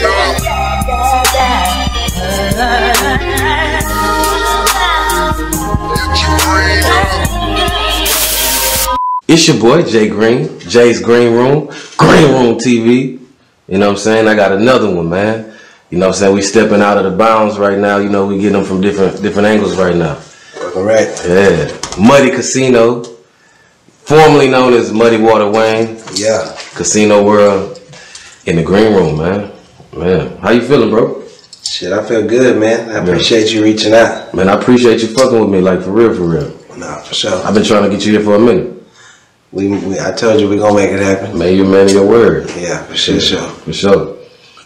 It's your boy, Jay Green, Jay's Greenroom, Greenroom TV. You know what I'm saying? I got another one, man. You know what I'm saying? We stepping out of the bounds right now. You know, we getting them from different angles right now. All right. Yeah. Muddy Kasino, formerly known as Muddy Water Wayne. Yeah. Casino World in the Green Room, man. Man, how you feeling, bro? Shit, I feel good, man. I appreciate you reaching out. Man, I appreciate you fucking with me, like for real, for real. Nah, for sure. I've been trying to get you here for a minute. I told you we gonna make it happen. Man, you're a man of your word. Yeah, for sure, For sure.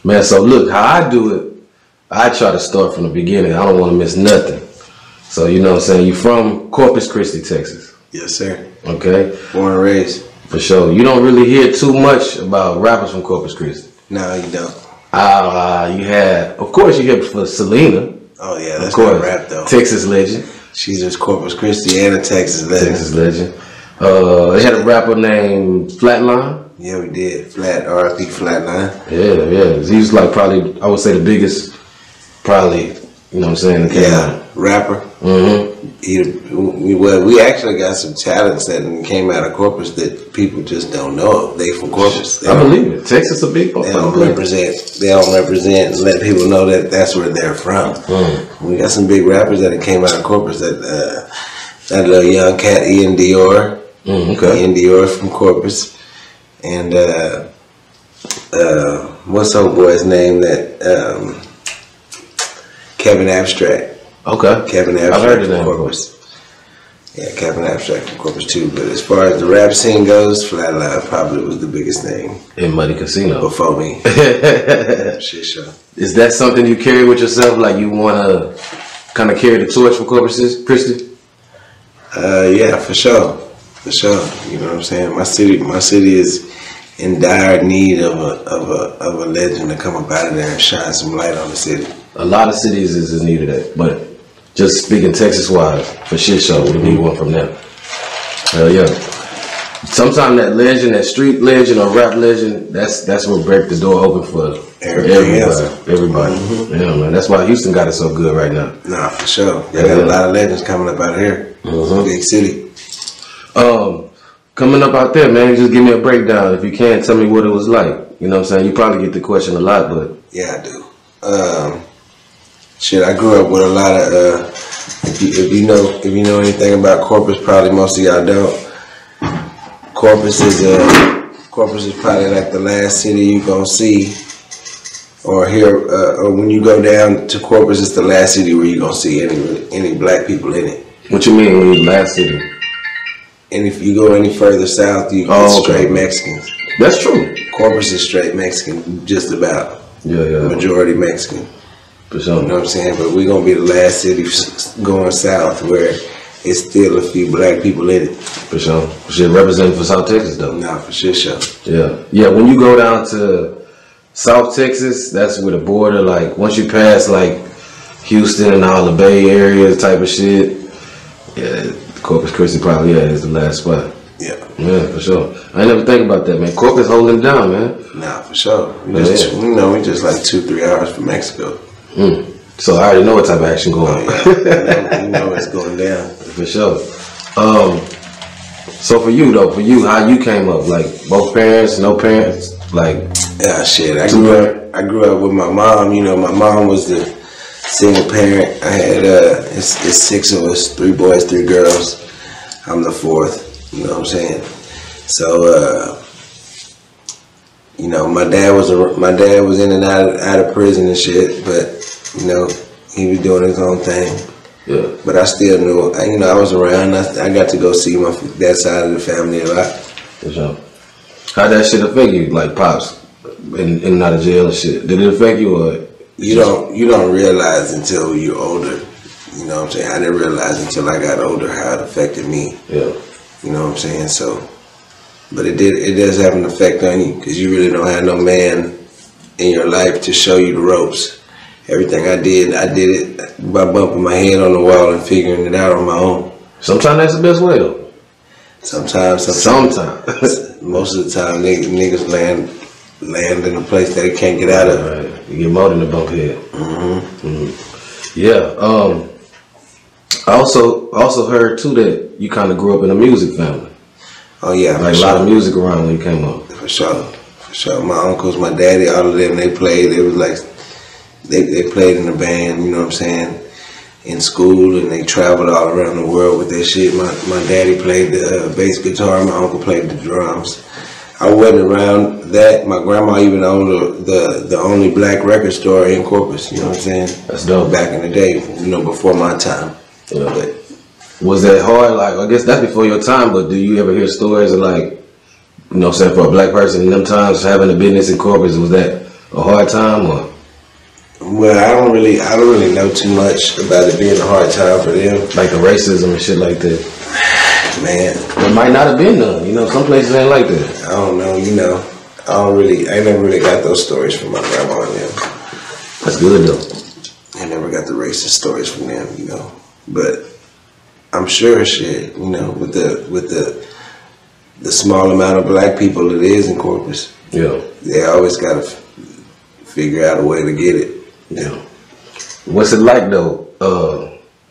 Man, so look, how I do it, I try to start from the beginning. I don't want to miss nothing. So, you know what I'm saying? You from Corpus Christi, Texas? Yes, sir. Okay. Born and raised. For sure. You don't really hear too much about rappers from Corpus Christi. No, you don't. You had, of course, you hear for Selena. Oh, yeah, that's not rap, though. Texas legend. She's just Corpus Christi and a Texas legend. Texas legend. They had a rapper named Flatline. Yeah, we did. R.I.P. Flatline. Yeah. He was like probably, I would say the biggest, probably, you know what I'm saying? Yeah, rapper. Mm-hmm. We actually got some talents that came out of Corpus that people just don't know. They from Corpus. I believe it. Texas is a big part. They don't represent and let people know that that's where they're from. We got some big rappers that came out of Corpus. That little young cat, Ian Dior. Okay. Ian Dior from Corpus. And what's old boy's name? That Kevin Abstract. Okay. Kevin Abstract. I've heard from Corpus. Yeah, Kevin Abstract from Corpus too. But as far as the rap scene goes, Flatline probably was the biggest name. In Muddy Casino. Before me. Shit show. Is that something you carry with yourself? Like you want to kind of carry the torch for Corpus Christi? Yeah, for sure. For sure. You know what I'm saying? My city is in dire need of a legend to come up out of there and shine some light on the city. A lot of cities is in need of that, but just speaking Texas-wise, for shit show, we need one from them. Hell yeah. Sometimes that legend, that street legend or rap legend, that's what break the door open for everybody. Yeah, man. That's why Houston got it so good right now. Nah, for sure. They got a lot of legends coming up out here. Big city. Coming up out there, man, just give me a breakdown. If you can, tell me what it was like. You know what I'm saying? You probably get the question a lot, but yeah, I do. Shit, I grew up with a lot of if you know anything about Corpus, probably most of y'all don't. Corpus is probably like the last city you gonna see or hear, or when you go down to Corpus, it's the last city where you gonna see any black people in it. What you mean when you last city? And if you go any further south, you get straight Mexicans. That's true. Corpus is straight Mexican, just about. Yeah. Majority Mexican. For sure. You know what I'm saying? But we're gonna be the last city going south where it's still a few black people in it. For sure. Shit, representing for South Texas though. Nah, for sure. Yeah. When you go down to South Texas, that's where the border, like once you pass like Houston and all the Bay Area type of shit, yeah, Corpus Christi probably is the last spot. Yeah, for sure. I ain't never think about that, man. Corpus holding it down, man. Nah, for sure. We just like 2-3 hours from Mexico. So I already know what type of action going on. You know it's going down. For sure. So for you, how you came up? Like both parents, no parents? Like yeah, shit. I grew up with my mom. You know, my mom was the single parent. I had it's 6 of us, 3 boys, 3 girls. I'm the 4th. You know what I'm saying? So you know, my dad was in and out of prison and shit, but you know, he was doing his own thing. Yeah. But I still knew, you know, I was around. I got to go see that side of the family a lot. For sure. How'd that shit affect you, like pops, in and out of jail and shit? Did it affect you or? You don't realize until you're older. You know what I'm saying? I didn't realize until I got older how it affected me. Yeah. You know what I'm saying? So, but it does have an effect on you because you really don't have no man in your life to show you the ropes. Everything I did it by bumping my head on the wall and figuring it out on my own. Sometimes that's the best way though. Sometimes. Most of the time, niggas land in a place that they can't get out of. Right. You get more than a bump head. Yeah. I also heard too that you kind of grew up in a music family. Oh yeah, like a lot of music around when you came up. For sure. My uncles, my daddy, all of them, they played. It was like they played in a band. You know what I'm saying? In school, and they traveled all around the world with their shit. My daddy played the bass guitar. My uncle played the drums. I wasn't around that. My grandma even owned the only black record store in Corpus. You know what I'm saying? That's dope. Back in the day, you know, before my time. Yeah. But was that hard? Like, I guess that's before your time. But do you ever hear stories of like, you know, saying for a black person in them times having a business in Corpus? Was that a hard time or? Well, I don't really know too much about it being a hard time for them. Like the racism and shit like that. Man, it might not have been none. You know, some places ain't like that. I don't know. You know, I never really got those stories from my grandma and them. That's good though. I never got the racist stories from them. You know, but I'm sure shit. You know, with the small amount of black people it is in Corpus. Yeah. They always gotta figure out a way to get it. Yeah. What's it like though,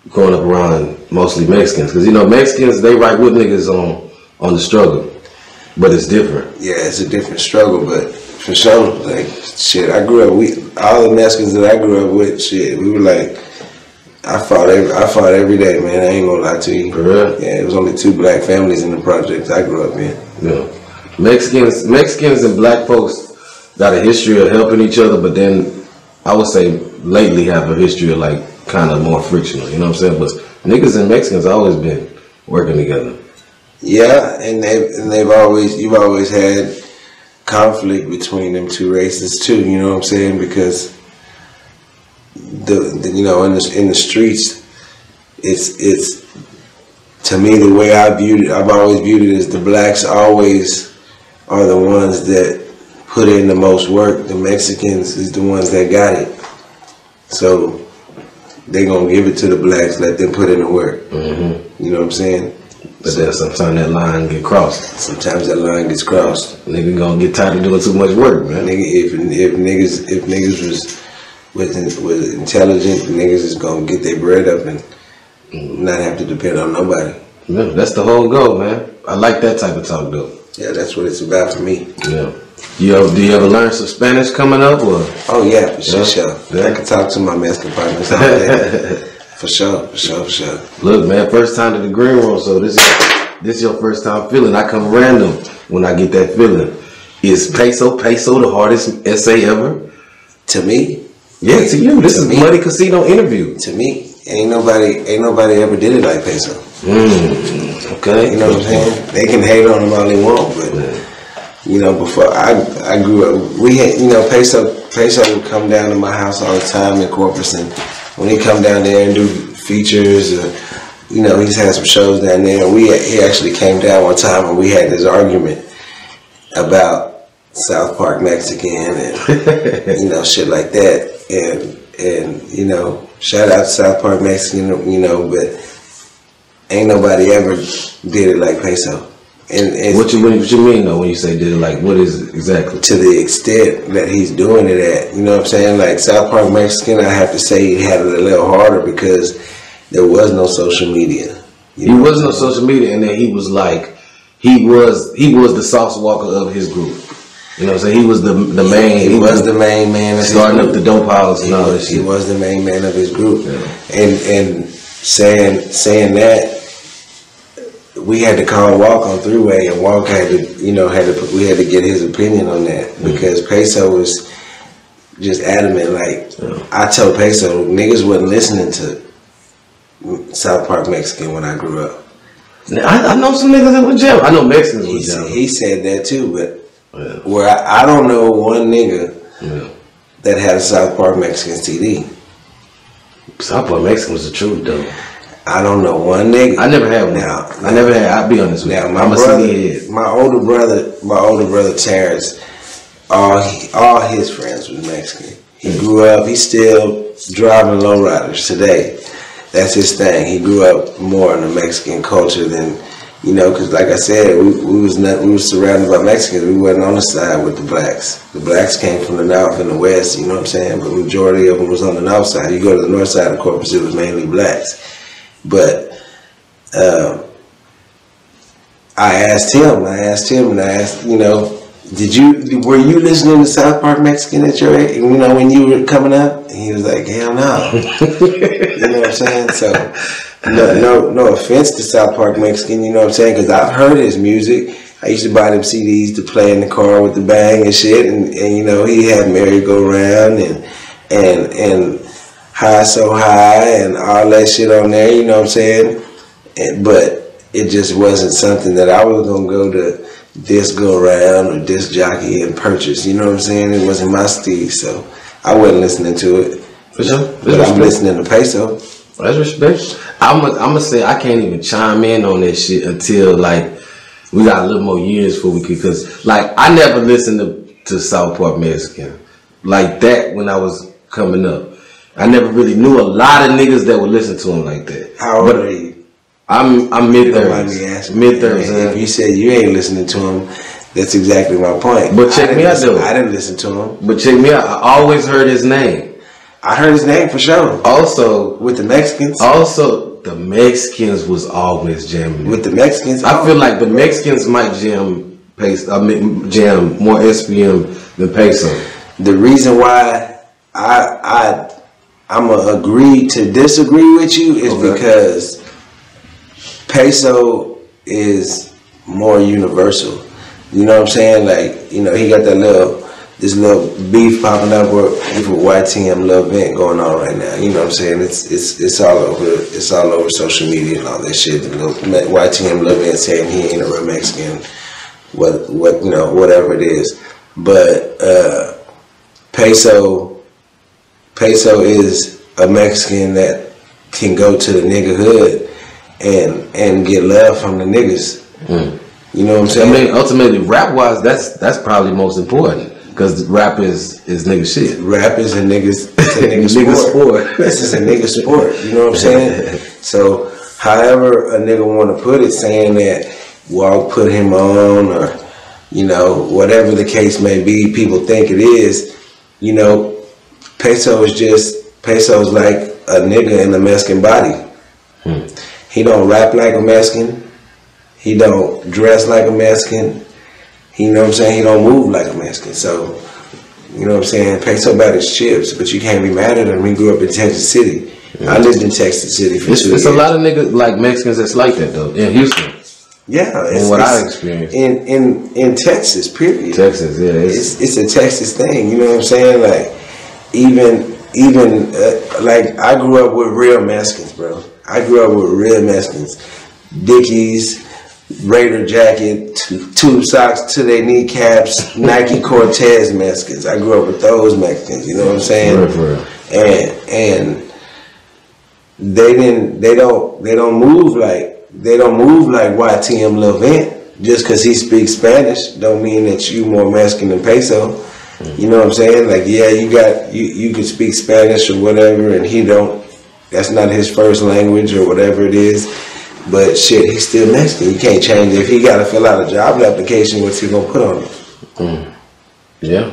growing up around mostly Mexicans? Because you know Mexicans, they right with niggas on the struggle, but it's different. Yeah, it's a different struggle, but for sure, like shit, I grew up. All the Mexicans that I grew up with, shit, we were like, I fought every day, man. I ain't gonna lie to you. For real? Yeah, it was only 2 black families in the projects I grew up in. Yeah, Mexicans and black folks got a history of helping each other, but then I would say lately have a history of like kind of more frictional, you know what I'm saying? But niggas and Mexicans always been working together. Yeah, and you've always had conflict between them 2 races too, you know what I'm saying? Because the you know, in the streets, it's to me the way I've always viewed it as the blacks always are the ones that put in the most work. The Mexicans is the ones that got it. So they gonna give it to the blacks, let them put in the work. You know what I'm saying? But then sometimes that line get crossed. Sometimes that line gets crossed. Nigga gonna get tired of doing too much work, man. Nigga, if niggas was intelligent, niggas is gonna get their bread up and not have to depend on nobody. Yeah, that's the whole goal, man. I like that type of talk though. Yeah, that's what it's about for me. Yeah. Do you ever learn some Spanish coming up or? Oh yeah, for sure. Yeah. I can talk to my Mexican partners all day. For sure. Look, man, first time to the Greenroom, so this is your first time feeling. I come random when I get that feeling. Is peso the hardest essay ever? To me? Yeah, to you. This is Muddy Kasino interview. To me, ain't nobody ever did it like peso. Okay. You know what I'm saying? They can hate on him all they want, but you know, before I grew up, we had, you know, peso would come down to my house all the time in Corpus, and when he come down there and do features, you know, he's had some shows down there. He actually came down one time and we had this argument about South Park Mexican and you know, shit like that, and you know, shout out to South Park Mexican, you know, but ain't nobody ever did it like peso. And what you mean though when you say did it like, what is it exactly? To the extent that he's doing it at, you know what I'm saying? Like South Park Mexican, I have to say he had it a little harder because there was no social media. He wasn't on social media, and then he was like, he was the sauce walker of his group. You know what I'm saying? He was the main. He was the main man of starting up the dope house and all that shit. He was the main man of his group, and saying that. We had to call Walk on Three-Way, and Walk had to we had to get his opinion on that because Peso was just adamant. Like I told Peso, niggas wasn't listening to South Park Mexican when I grew up. I know some niggas that were jail. I know Mexicans were jail. He said that too, but where I don't know one nigga that had a South Park Mexican CD. South Park Mexican was the truth though. I don't know one nigga. I never had one. I never had. I'll be honest with you. My older brother Terrence, all his friends was Mexican. He grew up. He's still driving lowriders today. That's his thing. He grew up more in the Mexican culture than You know, because like I said, we was surrounded by Mexicans. We wasn't on the side with the blacks. The blacks came from the north and the west. You know what I'm saying? But the majority of them was on the north side. You go to the north side of Corpus, it was mainly blacks. But I asked him, and I asked, you know, were you listening to South Park Mexican at your age, you know, when you were coming up? And he was like, hell no. You know what I'm saying? So, no offense to South Park Mexican, you know what I'm saying? Because I've heard his music. I used to buy them CDs to play in the car with the bang and shit. And you know, he had Merry Go Round and High So High and all that shit on there, you know what I'm saying? But it just wasn't something that I was going to go to this go around or this jockey and purchase. You know what I'm saying? It wasn't my steed, so I wasn't listening to it. For sure. But I'm listening to Peso. That's respect. I'm gonna say I can't even chime in on that shit until like we got a little more years before we could, because like I never listened to South Park Mexican like that when I was coming up. I never really knew a lot of niggas that would listen to him like that. How old are you? I'm mid-30s. Mid-30s. If you said you ain't listening to him, that's exactly my point. But check me out though. I didn't listen to him. But check me out. I always heard his name. I heard his name for sure. Also, with the Mexicans. Also, the Mexicans was always jamming. With the Mexicans? I feel like the Mexicans might jam more SPM than Peso. The reason why I'm gonna agree to disagree with you is because Peso is more universal. You know what I'm saying? Like, you know, he got this little beef popping up with YTM Lil Vent going on right now. You know what I'm saying? It's all over social media and all that shit. YTM Lil Vent saying he ain't a real Mexican, what you know, whatever it is. But Peso is a Mexican that can go to the nigga hood and get love from the niggas. You know what I'm saying? I mean, ultimately, rap wise, that's probably most important. Because rap is nigga shit. Rap is a nigga sport. This is a nigga sport. You know what I'm saying? So, however a nigga want to put it, saying that Walt put him on, or you know, whatever the case may be, people think it is. You know, Peso is like a nigga in a Mexican body. He don't rap like a Mexican. He don't dress like a Mexican. You know what I'm saying? He don't move like a Mexican. So, you know what I'm saying? Peso about his chips, but you can't be mad at him. He grew up in Texas City. I lived in Texas City for 2 years. It's a lot of niggas like Mexicans that's like that though in Houston. Yeah, from what I experienced in Texas, period. Texas, yeah, it's a Texas thing. You know what I'm saying? Like even like I grew up with real Mexicans, bro. I grew up with real Mexicans. Dickies, Raider jacket, tube socks to their kneecaps, Nike Cortez Mexicans. I grew up with those Mexicans. You know what I'm saying? For real. And they don't move like YTM Lil Vent. Just because he speaks Spanish don't mean that you more Mexican than Peso. You know what I'm saying? Like, yeah, you can speak Spanish or whatever, and he don't. That's not his first language or whatever it is. But shit, he's still Mexican. You can't change it. If he got to fill out a job application, what's he gonna put on it? Yeah.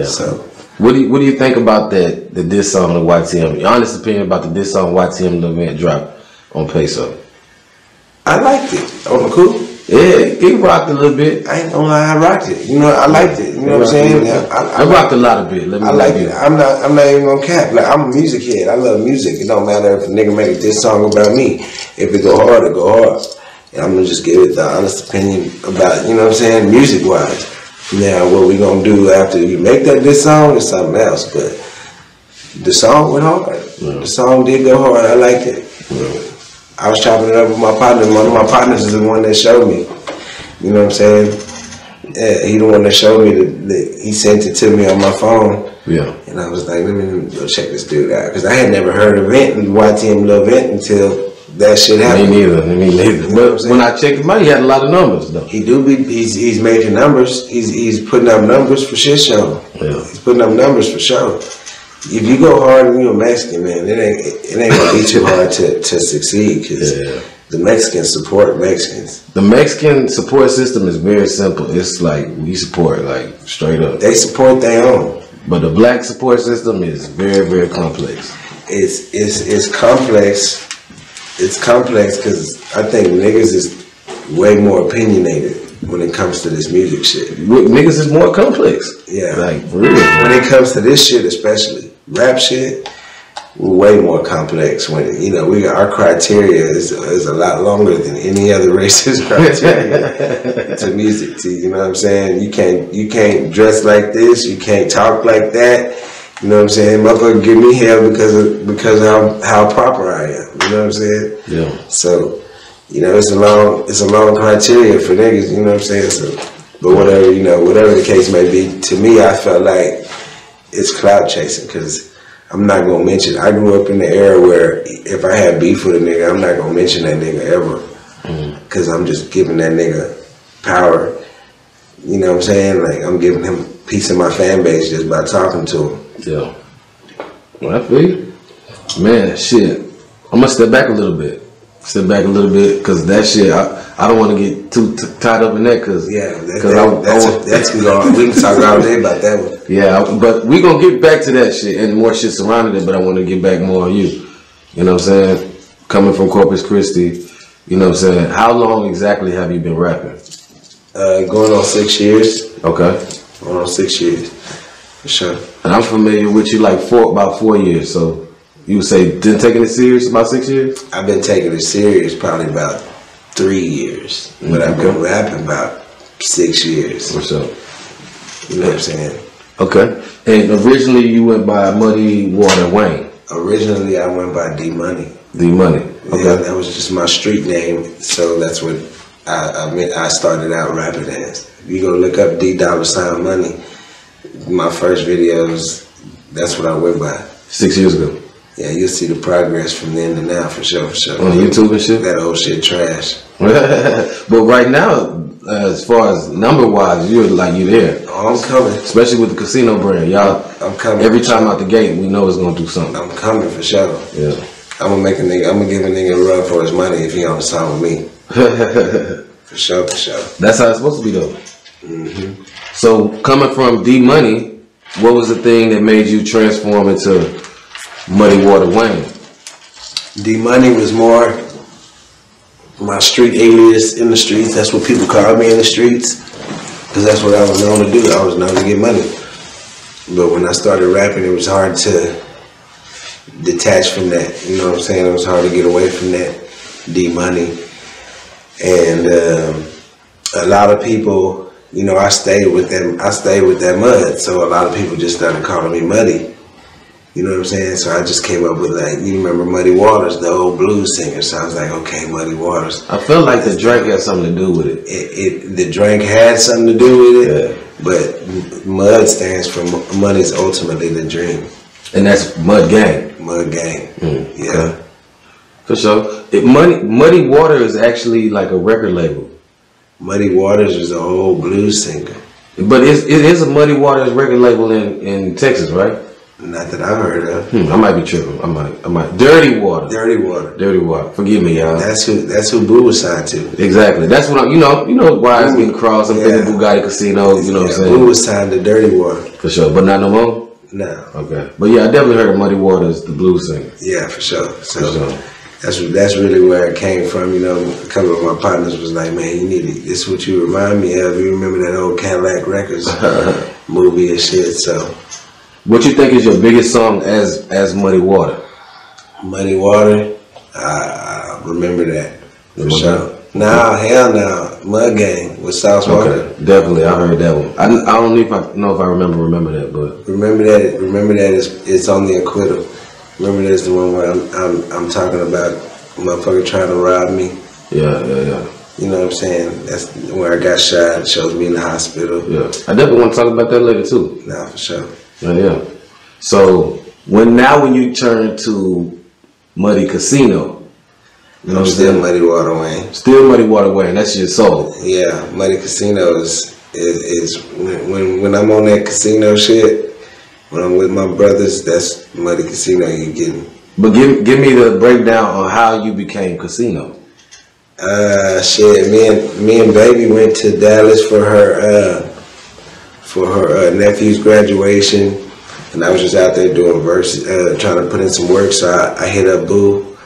So, what do you think about the diss song of YTM? Your honest opinion about the diss song YTM Lil Vent drop on Peso? I liked it. On the cool. Yeah, he rocked a little bit. I ain't gonna lie, I rocked it. You know, I liked it. You know what I'm saying? I rocked a lot of it. I like it. I'm not even gonna cap. Like, I'm a music head. I love music. It don't matter if a nigga make this song about me. If it go hard, it go hard. And I'm gonna just give it the honest opinion about, you know what I'm saying, music wise. Now, what we gonna do after you make this song is something else. But the song went hard. The song did go hard. I liked it. I was chopping it up with my partner. One of my partners is the one that showed me. You know what I'm saying? Yeah, he the one that showed me. He sent it to me on my phone. Yeah. And I was like, let me go check this dude out. Because I had never heard of YTM Lil Vent until that shit happened. Me neither. But when I checked him out, he had a lot of numbers though. He's making numbers. He's putting up numbers for shit show. Yeah. He's putting up numbers for show. If you go hard and you're a Mexican, man, it ain't gonna be too hard to succeed. Cause The Mexicans support Mexicans. The Mexican support system is very simple. It's like we support like straight up. They support their own. But the black support system is very, very complex. It's complex. It's complex because I think niggas is way more opinionated when it comes to this music shit. Niggas is more complex. Yeah. Like, for real. When it comes to this shit, especially rap shit, we're way more complex. When, you know, our criteria is a lot longer than any other race's criteria to music. You know what I'm saying? You can't dress like this. You can't talk like that. You know what I'm saying? Motherfucker give me hell because of how proper I am. You know what I'm saying? Yeah. So, you know, it's a long criteria for niggas, you know what I'm saying? So, but whatever, you know, whatever the case may be, to me, I felt like it's clout chasing because I'm not gonna mention. I grew up in the era where if I had beef with a nigga, I'm not gonna mention that nigga ever because I'm just giving that nigga power. You know what I'm saying? Like I'm giving him a piece of my fan base just by talking to him. Yeah. Well, I feel you. Man, shit. I'm gonna step back a little bit. Because that shit, I don't want to get too tied up in that. Cause we can talk all day about that one. Yeah, but we gonna get back to that shit and more shit surrounding it. But I want to get back more on you. You know what I'm saying? Coming from Corpus Christi, you know what I'm saying? How long exactly have you been rapping? Going on 6 years. Okay. Going on 6 years, for sure. And I'm familiar with you like about 4 years. So you would say been taking it serious about 6 years? I've been taking it serious probably about 3 years, but I've been rapping about 6 years. For sure. You know what I'm saying? Okay. And originally you went by Muddy Water Wayne. Originally I went by D Money. D Money. Okay. Yeah, that was just my street name, so that's what I started out rapping as. If you go look up D $ Money, my first videos, that's what I went by. 6 years ago. Yeah, you'll see the progress from then to now, for sure, for sure. On YouTube and shit? That old shit trash. But right now, as far as number-wise, you're there. Oh, I'm coming. Especially with the Kasino brand. Y'all, I'm coming. Every time out the gate, we know it's going to do something. I'm coming, for sure. Yeah. I'm going to give a nigga a run for his money if he on the song with me. For sure, for sure. That's how it's supposed to be, though. Mm-hmm. So, coming from D Money, what was the thing that made you transform into Muddy Water Wayne? D Money was more my street alias in the streets. That's what people call me in the streets, because that's what I was known to do. I was known to get money. But when I started rapping, it was hard to detach from that. You know what I'm saying? It was hard to get away from that D Money. And a lot of people, you know, I stayed with them. I stayed with that mud. So a lot of people just started calling me Muddy. You know what I'm saying? So I just came up with, like, you remember Muddy Waters, the old blues singer. So I was like, okay, Muddy Waters. I feel like the drink had something to do with it. The drink had something to do with it, yeah. But MUD stands for Money's Ultimately the Dream. And that's Mud Gang. Mud Gang, yeah. Okay. For sure. Muddy Water is actually like a record label. Muddy Waters is an old blues singer. But it is a Muddy Waters record label in Texas, right? Not that I heard of. I might be tripping. I might. Dirty Water. Dirty Water. Dirty Water. Forgive me, y'all. That's who Boo was signed to. Exactly. That's what you know why it's getting crossed. I'm thinking Bugatti Casino. You know what I'm saying? Boo was signed to Dirty Water. For sure, but not no more. No. Okay, but yeah, I definitely heard of Muddy Waters, the blues singer. Yeah, for sure. So that's really where it came from. You know, a couple of my partners was like, "Man, you need it. This is what you remind me of. You remember that old Cadillac Records movie and shit?" So. What you think is your biggest song as Muddy Water? Muddy Water, I remember that for sure. Nah, hell no, Mud Gang with South Smoker. Okay, definitely, I heard that one. I don't know if I remember that, but remember that it's on the acquittal. Remember that's the one where I'm talking about motherfucker trying to rob me. Yeah. You know what I'm saying? That's where I got shot. It shows me in the hospital. Yeah, I definitely want to talk about that later too. Nah, for sure. Yeah. So when you turn to Muddy Casino, you know, I'm still Muddy Water Wayne. Still Muddy Water Wayne. That's your soul. Yeah, Muddy Casino is when I'm on that casino shit. When I'm with my brothers, that's Muddy Casino you getting. But give me the breakdown on how you became Casino. Shit, me and Baby went to Dallas for her nephew's graduation, and I was just out there doing verses, trying to put in some work. So I hit up Boo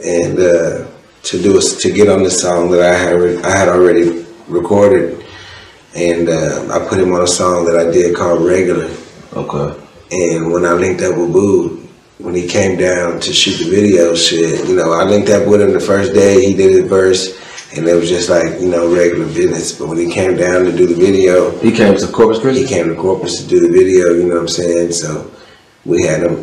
and to get on the song that I had already recorded, and I put him on a song that I did called Regular. Okay. And when I linked up with Boo, when he came down to shoot the video, shit, you know, I linked up with him the first day. He did his verse, and it was just like, you know, regular business. But when he came down to do the video, he came to Corpus Christi. He came to Corpus to do the video. You know what I'm saying? So we had him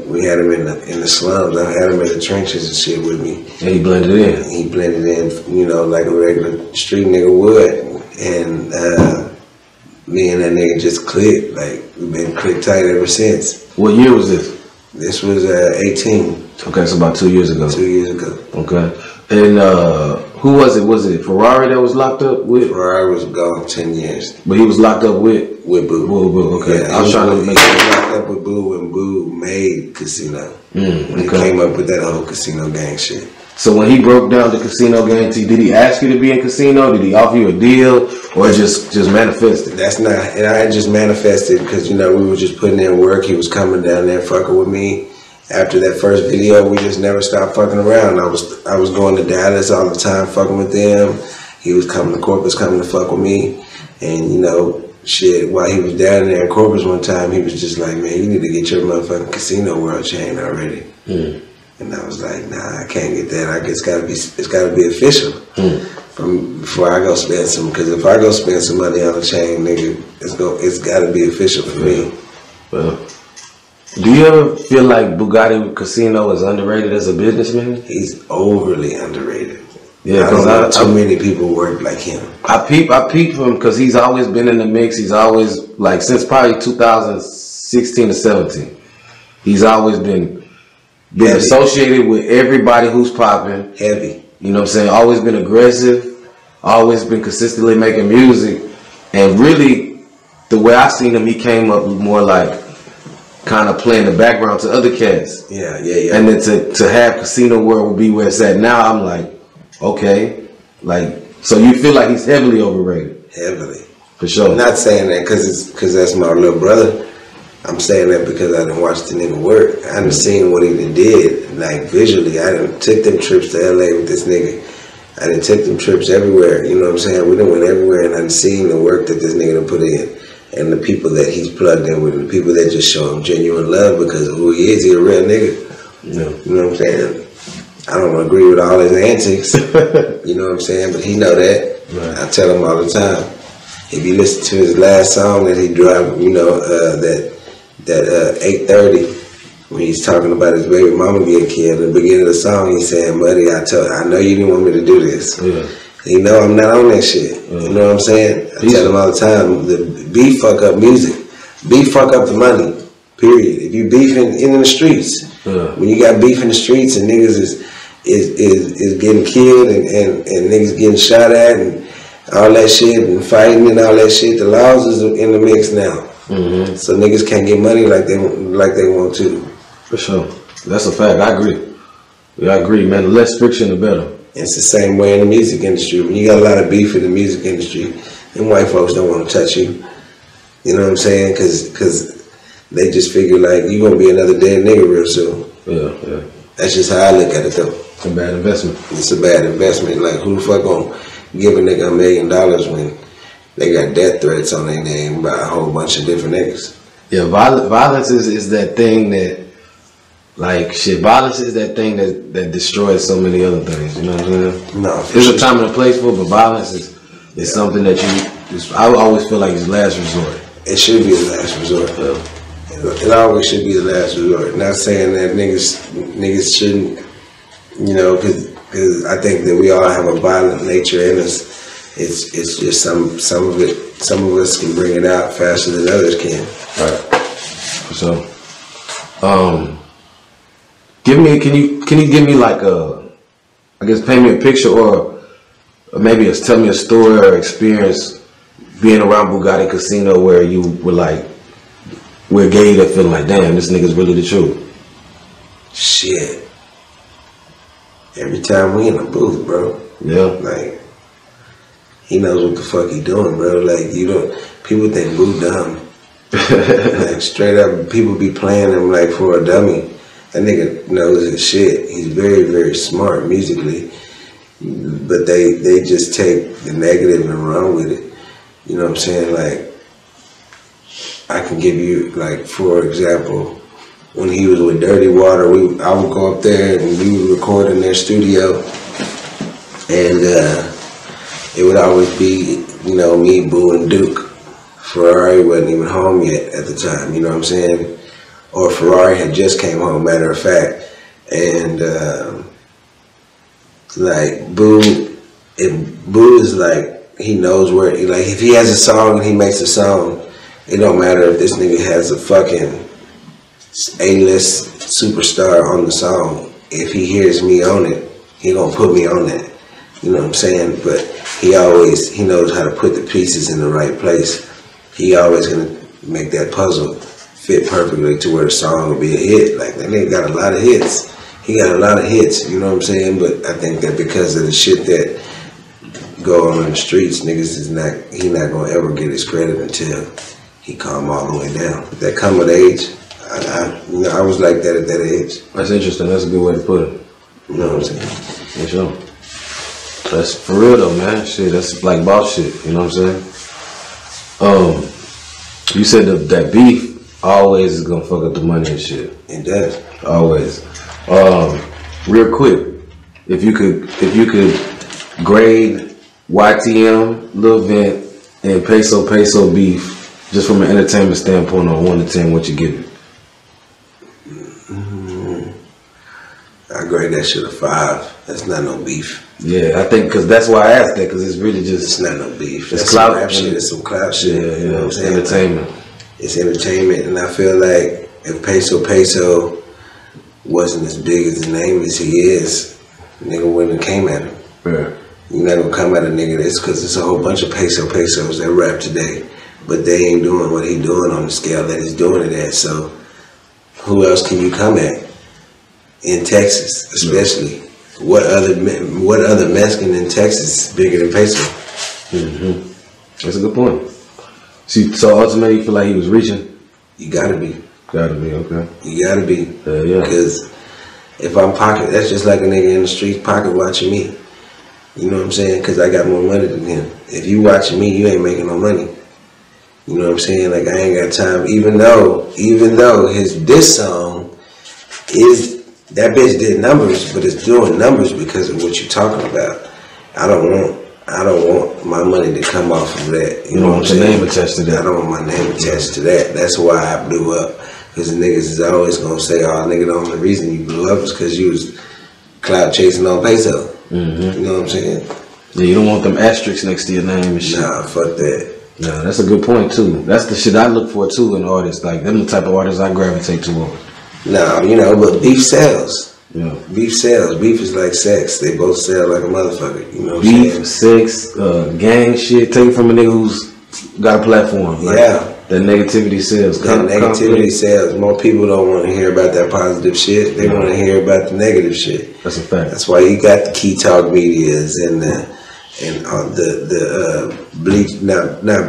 in the slums. I had him in the trenches and shit with me. And he blended in. He blended in, you know, like a regular street nigga would. And me and that nigga just clicked. Like, we've been clicked tight ever since. What year was this? This was 18. Okay, so about 2 years ago. 2 years ago. Okay. And who was it? Was it Ferrari that was locked up with? Ferrari was gone 10 years. But he was locked up with Boo. Boo, okay. Yeah, I was trying to make sure. He was locked up with Boo when Boo made Kasino. When he came up with that whole Kasino gang shit. So when he broke down the Kasino gang, did he ask you to be in Kasino? Did he offer you a deal, or just manifested? That's not. And I just manifested because, you know, we were just putting in work. He was coming down there fucking with me. After that first video, we just never stopped fucking around. I was going to Dallas all the time, fucking with them. He was coming to Corpus, coming to fuck with me. And, you know, shit, while he was down there in Corpus one time, he was just like, man, you need to get your motherfucking Casino World chain already. And I was like, nah, I can't get that. I guess it's gotta be official. Before I go spend some, because if I go spend some money on a chain, nigga, it's gotta be official for me. Well, do you ever feel like Bugatti Casino is underrated as a businessman? He's overly underrated. Yeah, because too many people work like him. I peep him because he's always been in the mix. He's always, like, since probably 2016 or 17, he's always been associated with everybody who's popping. Heavy. You know what I'm saying? Always been aggressive. Always been consistently making music. And really, the way I seen him, he came up more like kind of playing the background to other cats. Yeah. And then to have Casino World will be where it's at now, I'm like, okay. Like, so you feel like he's heavily overrated? Heavily. For sure. I'm not saying that because that's my little brother. I'm saying that because I done watched the nigga work. I done seen what he done did, like, visually. I done took them trips to LA with this nigga. I done took them trips everywhere, you know what I'm saying? We done went everywhere, and I done seen the work that this nigga done put in. And the people that he's plugged in with, and the people that just show him genuine love because of who he is. He a real nigga. You know what I'm saying? I don't agree with all his antics, you know what I'm saying? But he know that. Right. I tell him all the time. If you listen to his last song that he dropped, you know, that 8:30, when he's talking about his baby mama getting killed, at the beginning of the song, he's saying, buddy, I know you didn't want me to do this. Yeah. You know I'm not on that shit. You know what I'm saying? I tell him all the time, the beef fuck up music. Beef fuck up the money. Period. If you beefing in the streets, when you got beef in the streets and niggas is getting killed and niggas getting shot at and all that shit and fighting and all that shit, the laws is in the mix now. So niggas can't get money like they want to. For sure. That's a fact. I agree. Yeah, I agree, man. The less friction, the better. It's the same way in the music industry. When you got a lot of beef in the music industry, them white folks don't want to touch you. You know what I'm saying? Because they just figure like you gonna be another dead nigga real soon. Yeah. That's just how I look at it though. It's a bad investment. It's a bad investment. Like, who the fuck gonna give a nigga $1 million when they got death threats on their name by a whole bunch of different niggas? Yeah, violence is that thing that, like, shit, violence is that thing that destroys so many other things, you know what I'm saying? No. There's a time and a place for it, but violence is something that I always feel like it's last resort. It should be the last resort. Yeah. It always should be the last resort. Not saying that niggas shouldn't, you know, because I think that we all have a violent nature in us. It's just some of us can bring it out faster than others can. Right. So, can you give me like I guess paint me a picture or maybe tell me a story or experience being around Bugatti Casino where you were like, where gave that feeling like, damn, this nigga's really the truth. Shit. Every time we in the booth, bro. Yeah. Like, he knows what the fuck he doing, bro. Like, you don't, people think Boo dumb. Like, straight up, people be playing him like for a dummy. That nigga knows his shit. He's very, very smart musically. But they just take the negative and run with it. You know what I'm saying? Like, I can give you, like, for example, when he was with Dirty Water, I would go up there and we would record in their studio. And it would always be, you know, me, Boo, and Duke. Ferrari wasn't even home yet at the time, you know what I'm saying? Or Ferrari had just came home, matter of fact. And like Boo is like, he knows where, like if he has a song and he makes a song, it don't matter if this nigga has a fucking A-list superstar on the song. If he hears me on it, he gonna put me on that. You know what I'm saying? But he knows how to put the pieces in the right place. He always gonna make that puzzle fit perfectly to where the song will be a hit. Like, that nigga got a lot of hits. He got a lot of hits, you know what I'm saying? But I think that because of the shit that go on in the streets, niggas he not gonna ever get his credit until he calm all the way down. That come with age, I was like that at that age. That's interesting. That's a good way to put it. You know what I'm saying? For sure. That's for real though, man. Shit, that's like boss shit. You know what I'm saying? You said that beef always is gonna fuck up the money and shit. It does. Always. Real quick, if you could grade YTM, Lil Vent, and Peso beef, just from an entertainment standpoint on 1 to 10, what you give it? I grade that shit a 5. That's not no beef. Yeah, I think because that's why I asked that, because it's really just, it's not no beef. It's clout rap shit. It's some clout shit. Yeah, you know what I'm saying? Entertainment. It's entertainment, and I feel like if Peso wasn't as big as the name as he is, nigga wouldn't have came at him. Yeah. You're not gonna come at a nigga that's because it's a whole bunch of Pesos that rap today, but they ain't doing what he doing on the scale that he's doing it at. So who else can you come at in Texas, especially? Yeah. What other Mexican in Texas is bigger than Peso? Mm-hmm. That's a good point. See, so ultimately you feel like he was reaching? You gotta be. Gotta be, okay. You gotta be. Yeah. Because if I'm pocket, that's just like a nigga in the streets pocket watching me. You know what I'm saying? Because I got more money than him. If you watching me, you ain't making no money. You know what I'm saying? Like, I ain't got time. Even though this song is, that bitch did numbers, but it's doing numbers because of what you're talking about. I don't want my money to come off of that. You know what I'm saying? Name attached to that. I don't want my name attached to that. That's why I blew up. Because the niggas is always gonna say, "Oh, nigga, the only reason you blew up is because you was clout chasing on Peso." Mm-hmm. You know what I'm saying? Yeah, you don't want them asterisks next to your name and shit. Nah, fuck that. Nah, that's a good point too. That's the shit I look for too in artists. Like, them the type of artists I gravitate towards. Nah, you know, but beef sells. Yeah. Beef sells. Beef is like sex. They both sell like a motherfucker. You know what I'm saying? Beef, sex, gang shit. Take it from a nigga who's got a platform. Like, yeah. That negativity sells. That negativity sells. More people don't want to hear about that positive shit. They want to hear about the negative shit. That's a fact. That's why you got the Key Talk medias and the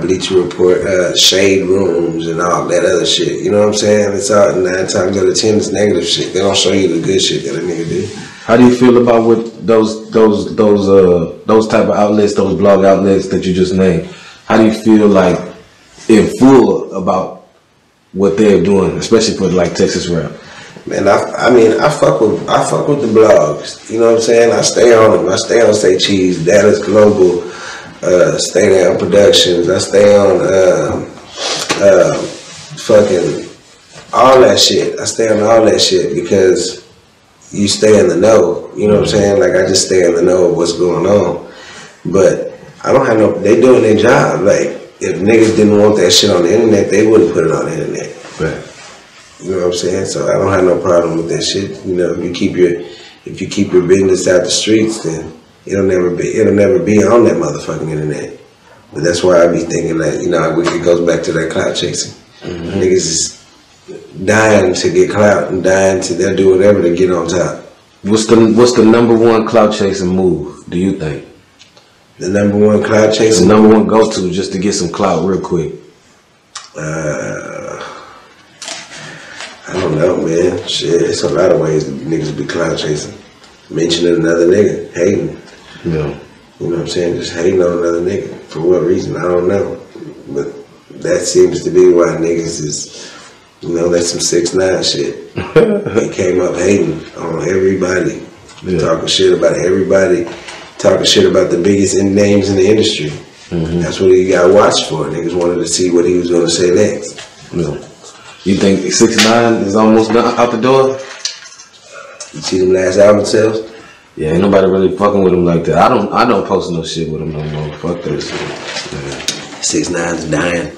Bleach Report, shade rooms and all that other shit. You know what I'm saying? It's all 9 times out of 10 it's negative shit. They don't show you the good shit that a nigga do. How do you feel about what those type of outlets, those blog outlets that you just named? How do you feel like in full about what they're doing, especially for like Texas rap? Man, I fuck with the blogs. You know what I'm saying? I stay on them. I stay on Say Cheese, Dallas Global, Stay Down Productions. I stay on fucking all that shit. I stay on all that shit because you stay in the know. You know what I'm saying? Like, I just stay in the know of what's going on. But I don't have no. They doing their job. Like, if niggas didn't want that shit on the internet, they wouldn't put it on the internet. Right. You know what I'm saying? So I don't have no problem with that shit. You know, if you keep your business out the streets, then it'll never be on that motherfucking internet. But that's why I be thinking that, you know, it goes back to that clout chasing. Mm-hmm. Niggas is dying to get clout and they'll do whatever to get on top. What's the number one clout chasing move, do you think? The number one clout chasing? The number one go-to just to get some clout real quick. I don't know, man. Shit, it's a lot of ways that niggas be clout chasing. Mentioning another nigga, hating. Yeah. You know what I'm saying? Just hating on another nigga. For what reason? I don't know. But that seems to be why niggas is, you know, that's some 6ix9ine shit. He came up hating on everybody. Yeah. Talking shit about everybody. Talking shit about the biggest names in the industry. Mm-hmm. That's what he got watched for. Niggas wanted to see what he was going to say next. Yeah. You think 6ix9ine is almost done out the door? You see them last album sales? Yeah, ain't nobody really fucking with him like that. I don't post no shit with him no more. Fuck that shit. Yeah. 6ix9ine's dying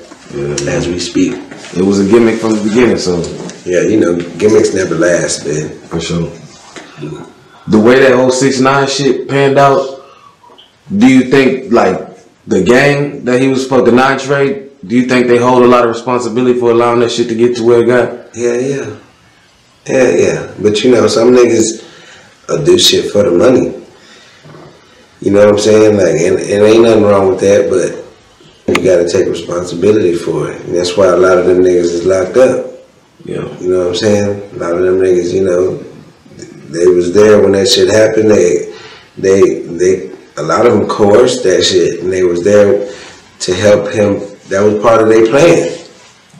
as we speak. It was a gimmick from the beginning, so. Yeah, you know, gimmicks never last, man. For sure. The way that whole 6ix9ine shit panned out, do you think, like, the gang that he was for, the 9 trade, do you think they hold a lot of responsibility for allowing that shit to get to where it got? Yeah. But you know, some niggas do shit for the money. You know what I'm saying? Like, and ain't nothing wrong with that, but you gotta take responsibility for it. And that's why a lot of them niggas is locked up. Yeah. You know what I'm saying? A lot of them niggas, you know, they was there when that shit happened. A lot of them coerced that shit, and they was there to help him. That was part of their plan,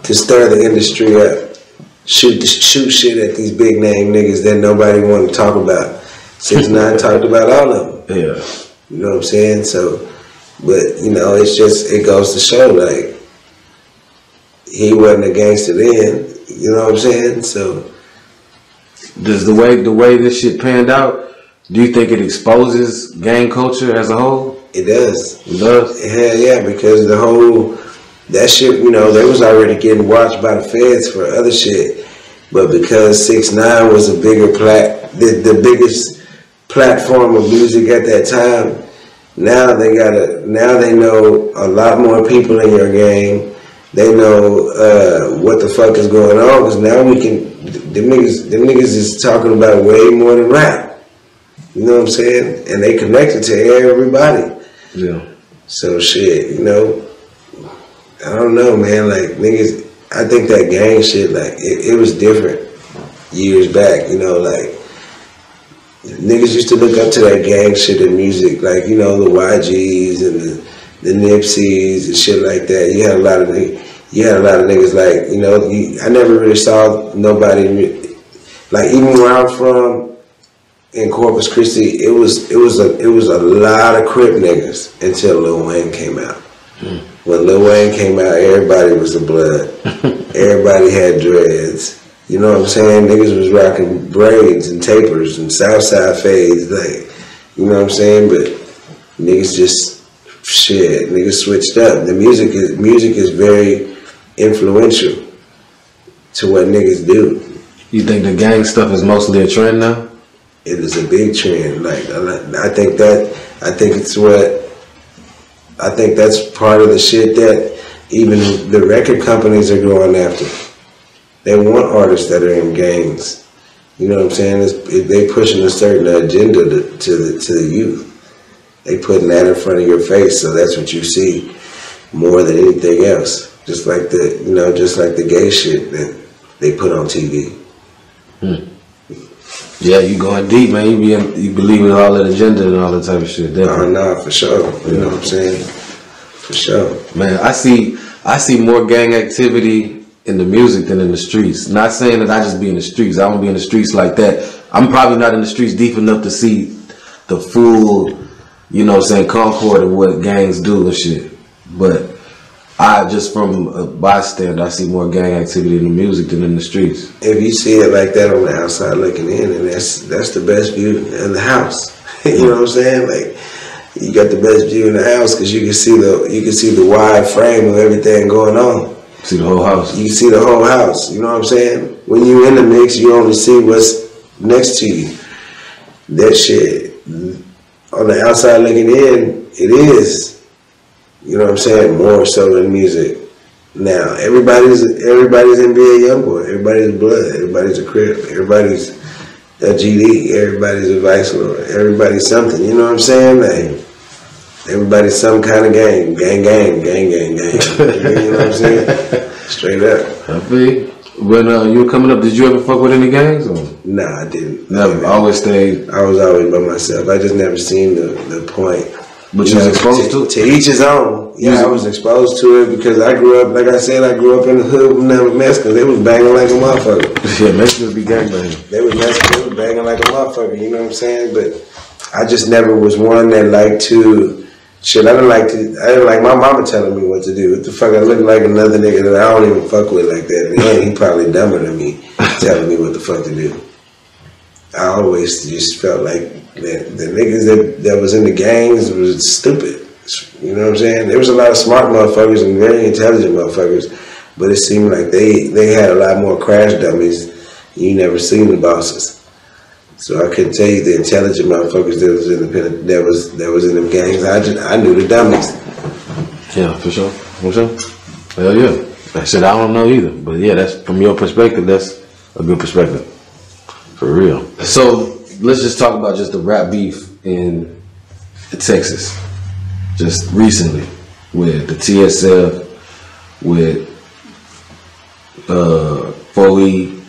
to stir the industry up, shoot shit at these big name niggas that nobody wanted to talk about. 6ix9ine talked about all of them. Yeah. You know what I'm saying? So, but you know, it's just, it goes to show, like, he wasn't a gangster then. You know what I'm saying? So, does the way this shit panned out, do you think it exposes gang culture as a whole? It does. It does? Yeah, because the whole, that shit, you know, they was already getting watched by the feds for other shit. But because 6ix9ine was a bigger the biggest platform of music at that time, now they know a lot more people in your gang. They know what the fuck is going on, because now we can, them niggas is talking about way more than rap. You know what I'm saying? And they connected to everybody. Yeah. So shit, you know, I don't know, man. Like, niggas, I think that gang shit, like, it was different years back. You know, like, niggas used to look up to that gang shit in music, like, you know, the YGs and the Nipseys and shit like that. You had a lot of niggas like, you know, I never really saw nobody like, even where I'm from in Corpus Christi, it was a lot of Crip niggas until Lil Wayne came out. When Lil Wayne came out, everybody was a blood. Everybody had dreads. You know what I'm saying? Niggas was rocking braids and tapers and Southside fades, like, you know what I'm saying? But niggas just, shit, niggas switched up. The music is very influential to what niggas do. You think the gang stuff is mostly a trend now? It is a big trend. Like, I think that's part of the shit that even the record companies are going after. They want artists that are in gangs. You know what I'm saying? They pushing a certain agenda to the youth. They putting that in front of your face, so that's what you see more than anything else. Just like the gay shit that they put on TV. Yeah, you going deep, man. You believe in all that agenda and all that type of shit. Definitely. Nah, for sure. You know what I'm saying? For sure. Man, I see more gang activity in the music than in the streets. Not saying that I just be in the streets. I don't be in the streets like that. I'm probably not in the streets deep enough to see the full, you know what I'm saying, concord of what gangs do and shit. But I just, from a bystander, I see more gang activity in the music than in the streets. If you see it like that on the outside looking in, and that's the best view in the house. You know what I'm saying? Like, you got the best view in the house because you can see the wide frame of everything going on. See the whole house. You see the whole house. You know what I'm saying? When you in the mix, you only see what's next to you. That shit on the outside looking in, it is. You know what I'm saying? More so in music. Now, everybody's NBA Youngboy. Everybody's blood. Everybody's a Crip. Everybody's a GD. Everybody's a vice lord. Everybody's something. You know what I'm saying? Like, everybody's some kind of gang. Gang. You know what I'm saying? Straight up. I feel. When you were coming up, did you ever fuck with any gangs? Or? Nah, I didn't. Never. Always stayed. I was always by myself. I just never seen the point. But you was exposed to it? To each his own. Yeah, I was exposed to it because I grew up, like I said, I grew up in the hood with never Mexicans. They was banging like a motherfucker. Yeah, Mexicans be gangbanging. They was banging like a motherfucker, you know what I'm saying? But I just never was one that liked to, I didn't like my mama telling me what to do. What the fuck, I look like another nigga that I don't even fuck with like that. And he probably dumber than me, telling me what the fuck to do. I always just felt like the niggas that was in the gangs was stupid. You know what I'm saying? There was a lot of smart motherfuckers and very intelligent motherfuckers, but it seemed like they had a lot more crash dummies. You never seen the bosses. So I couldn't tell you the intelligent motherfuckers that was in them gangs. I knew the dummies. Yeah, for sure. Hell yeah. That shit I don't know either. But yeah, that's from your perspective, that's a good perspective. For real. So let's just talk about just the rap beef in Texas. Just recently with the TSF, with 4E.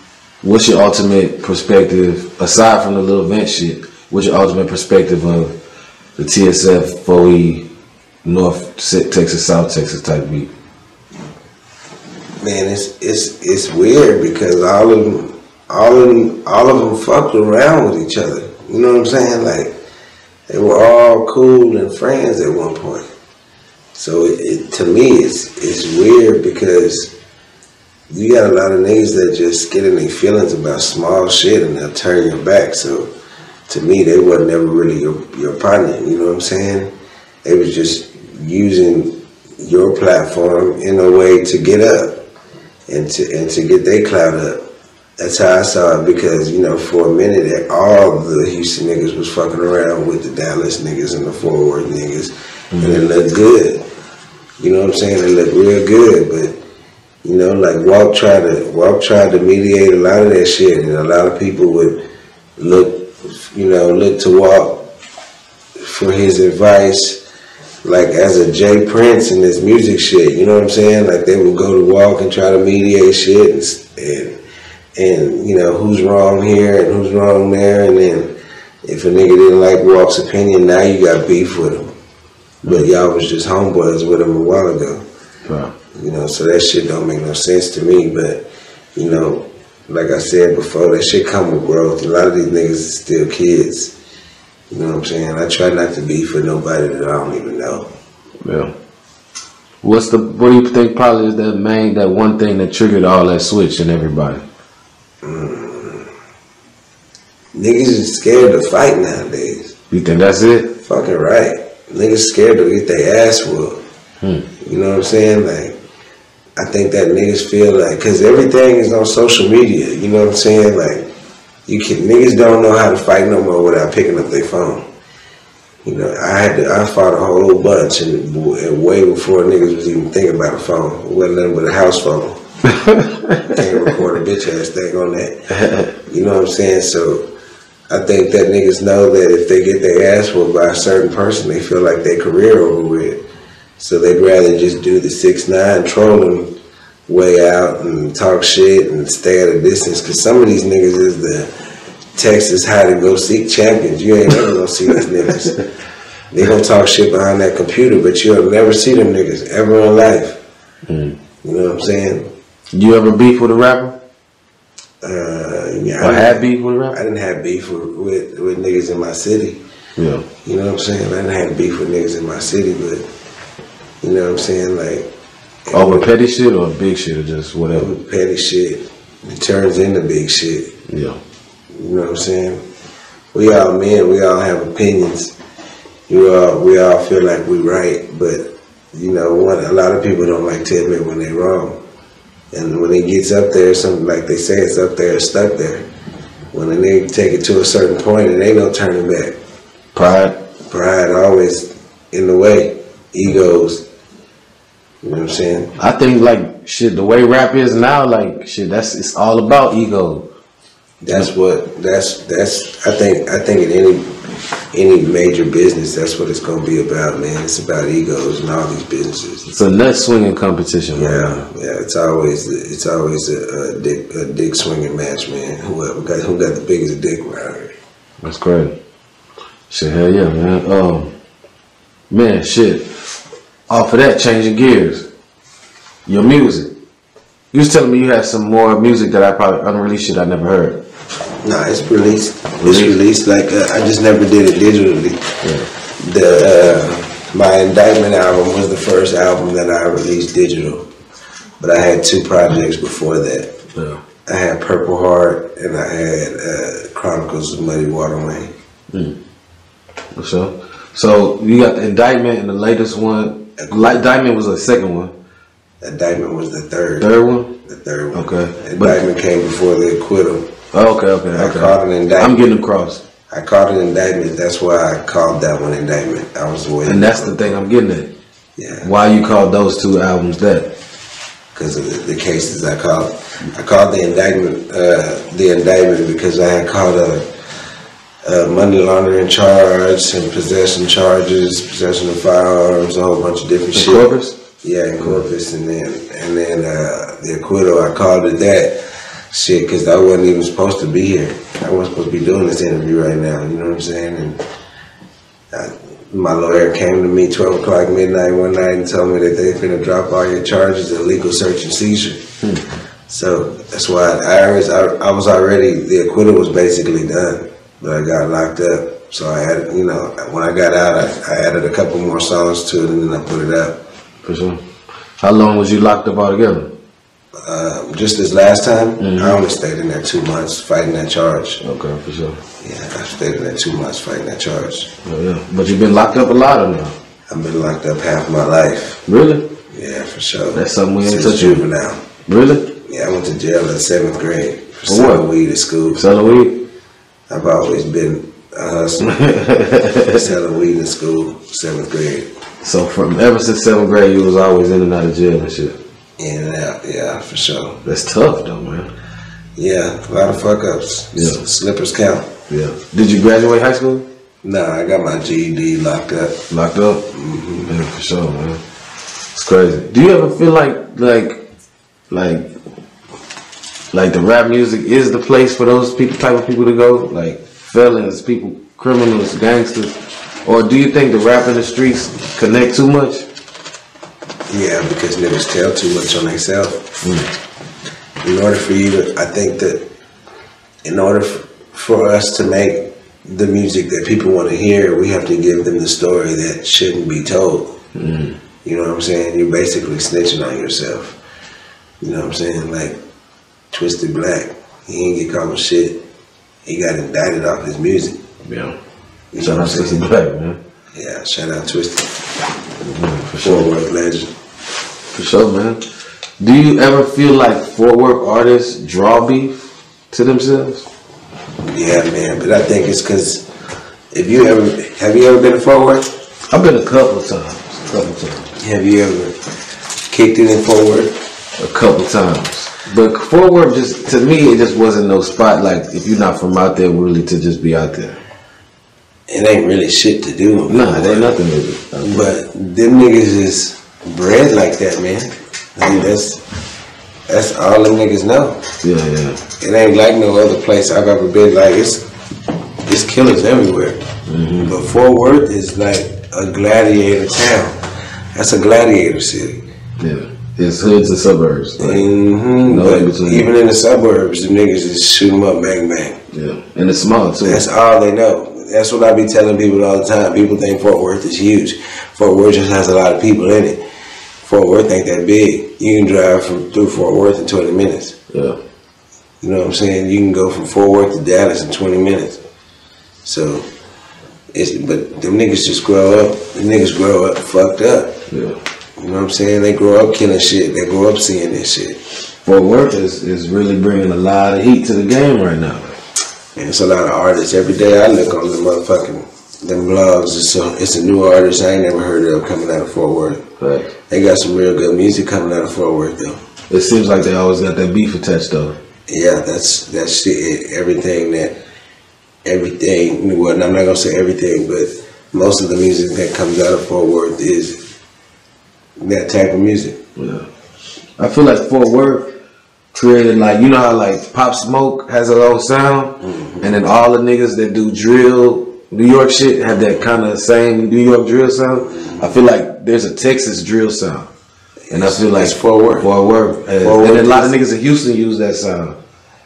What's your ultimate perspective, aside from the little event shit, what's your ultimate perspective of the TSF, 4E, North Texas, South Texas type beef? Man, it's weird because all of them fucked around with each other. You know what I'm saying? Like, they were all cool and friends at one point. So to me, it's weird because you got a lot of niggas that just get in their feelings about small shit and they'll turn your back. So to me, they wasn't ever really your partner. You know what I'm saying? They was just using your platform in a way to get up and to get their clout up. That's how I saw it because, you know, for a minute, all the Houston niggas was fucking around with the Dallas niggas and the Fort Worth niggas, and it looked good. You know what I'm saying? It looked real good, but, you know, like Walk tried to mediate a lot of that shit, and a lot of people would look to Walk for his advice, like as a Jay Prince and this music shit. You know what I'm saying? Like they would go to Walk and try to mediate shit and you know, who's wrong here and who's wrong there, and then if a nigga didn't like Walk's opinion, now you got beef with him. But y'all was just homeboys with him a while ago. Wow. You know, so that shit don't make no sense to me, but, you know, like I said before, that shit come with growth. A lot of these niggas is still kids. You know what I'm saying? I try not to beef with nobody that I don't even know. Yeah. What do you think probably is that one thing that triggered all that switch in everybody? Niggas is scared to fight nowadays. You think that's it? Fucking right. Niggas scared to get their ass whooped. You know what I'm saying? Like, I think that niggas feel like, cause everything is on social media. You know what I'm saying? Like, niggas don't know how to fight no more without picking up their phone. You know, I fought a whole bunch and way before niggas was even thinking about a phone. It wasn't nothing but a house phone. Can't record a bitch ass thing on that. You know what I'm saying? So I think that niggas know that if they get their ass whooped by a certain person, they feel like their career over with. So they'd rather just do the 6ix9ine trolling way out and talk shit and stay at a distance. Cause some of these niggas is the Texas hide and go seek champions. You ain't never gonna see these niggas. They gonna talk shit behind that computer, but you'll never see them niggas ever in life. You know what I'm saying? You ever beef with a rapper? Yeah. Or had beef with a rapper? I didn't have beef with niggas in my city. Yeah. You know what I'm saying? I didn't have beef with niggas in my city, but you know what I'm saying? Like, over petty shit or big shit or just whatever? Over petty shit. It turns into big shit. Yeah. You know what I'm saying? We all men, we all have opinions. We all feel like we right, but you know what? A lot of people don't like to admit when they're wrong. And when it gets up there, something like they say it's up there, it's stuck there. When a nigga take it to a certain point, it ain't no turning back. Pride always in the way. Egos. You know what I'm saying? I think like shit, the way rap is now, like shit, it's all about ego. That's I think in any major business, that's what it's gonna be about, man. It's about egos in all these businesses. It's a nut swinging competition, man. Yeah. It's always a dick swinging match, man. Who got the biggest dick around here? That's great. Shit, hell yeah, man. Man, shit. Off of that, changing gears. Your music. You was telling me you had some more music that I probably unreleased shit I never heard. Nah, it's released. It's released. Like I just never did it digitally. Yeah. My Indictment album was the first album that I released digital, but I had 2 projects before that. Yeah. I had Purple Heart and I had Chronicles of Muddy Water Wayne. For sure. So you got the Indictment and the latest one. Indictment was the second one. Indictment was the third. Third one? The third one. Okay. Indictment came before the acquittal. Okay. I called an indictment. I'm getting them crossed. I called an indictment. That's why I called that one Indictment. I was waiting. And that's the thing I'm getting at. Yeah. Why you called those 2 albums that? Because of the cases I called. I called the indictment because I had called a money laundering charge and possession charges, possession of firearms, a whole bunch of different shit. Corpus? Yeah, in Corpus, and then the acquittal. I called it that shit because I wasn't even supposed to be here. I wasn't supposed to be doing this interview right now. You know what I'm saying? And my lawyer came to me 12 o'clock midnight one night and told me that they finna drop all your charges, illegal search and seizure. So that's why I was already, the acquittal was basically done, but I got locked up. So I had, when I got out, I added a couple more songs to it and then I put it out. For sure. How long was you locked up altogether? Just this last time, I only stayed in there 2 months fighting that charge. Okay, for sure. Yeah, I stayed in there 2 months fighting that charge. Oh, yeah. But you've been locked up a lot or now? I've been locked up half my life. Really? Yeah, for sure. That's something we ain't Since touching. juvenile. Really? Yeah, I went to jail in 7th grade for selling weed at school. Selling weed? I've always been a hustler. Selling weed in school, 7th grade. So from ever since 7th grade, you was always in and out of jail and shit? In and out, yeah, for sure. That's tough though, man. Yeah, a lot of fuck ups. Yeah. Slippers count. Yeah. Did you graduate high school? Nah, I got my GED locked up. Locked up? Mm-hmm. Yeah, for sure, man. It's crazy. Do you ever feel like the rap music is the place for those type of people to go? Like felons, people, criminals, gangsters? Or do you think the rap in the streets connect too much? Yeah, because niggas tell too much on themselves. In order for you to, I think that in order for us to make the music that people want to hear, we have to give them the story that shouldn't be told. You know what I'm saying? You're basically snitching on yourself. You know what I'm saying? Like Twisted Black, he didn't get caught with shit. He got indicted off his music. Yeah. Shout out Twisted Black, man. Yeah, shout out Twisted. For sure. Fort Worth legend. For sure, man. Do you ever feel like Fort Worth artists draw beef to themselves? Yeah, man, but I think it's because have you ever been to Fort Worth? I've been a couple times. Have you ever kicked it in Fort Worth? A couple times. But Fort Worth, just to me, it just wasn't no spot like if you're not from out there really to just be out there. It ain't really shit to do. Nah, it ain't nothing with it. But them niggas is bred like that, man. Like that's all them niggas know. Yeah, yeah. It ain't like no other place I've ever been. Like it's killers everywhere. But Fort Worth is like a gladiator town. That's a gladiator city. Yeah. It's hoods and suburbs. Like, But even in the suburbs, the niggas just shoot them up, bang, bang. Yeah. And it's small too. That's all they know. That's what I be telling people all the time. People think Fort Worth is huge. Fort Worth just has a lot of people in it. Fort Worth ain't that big. You can drive through Fort Worth in 20 minutes. Yeah. You know what I'm saying? You can go from Fort Worth to Dallas in 20 minutes. So, but them niggas just grow up. The niggas grow up fucked up. Yeah. You know what I'm saying? They grow up killing shit. They grow up seeing this shit. Fort Worth is really bringing a lot of heat to the game right now. And it's a lot of artists. Every day I look on the motherfucking them blogs. It's a new artist I ain't never heard of coming out of Fort Worth. Right. They got some real good music coming out of Fort Worth though. It seems like they always got that beef attached though. Yeah, that's shit. Everything. Well, I'm not gonna say everything, but most of the music that comes out of Fort Worth is that type of music. Yeah, I feel like Fort Worth created, like, you know how like Pop Smoke has a own sound, and then all the niggas that do drill New York shit have that kind of same New York drill sound. I feel like there's a Texas drill sound, and I feel like Fort Worth. And then a lot of niggas in Houston use that sound.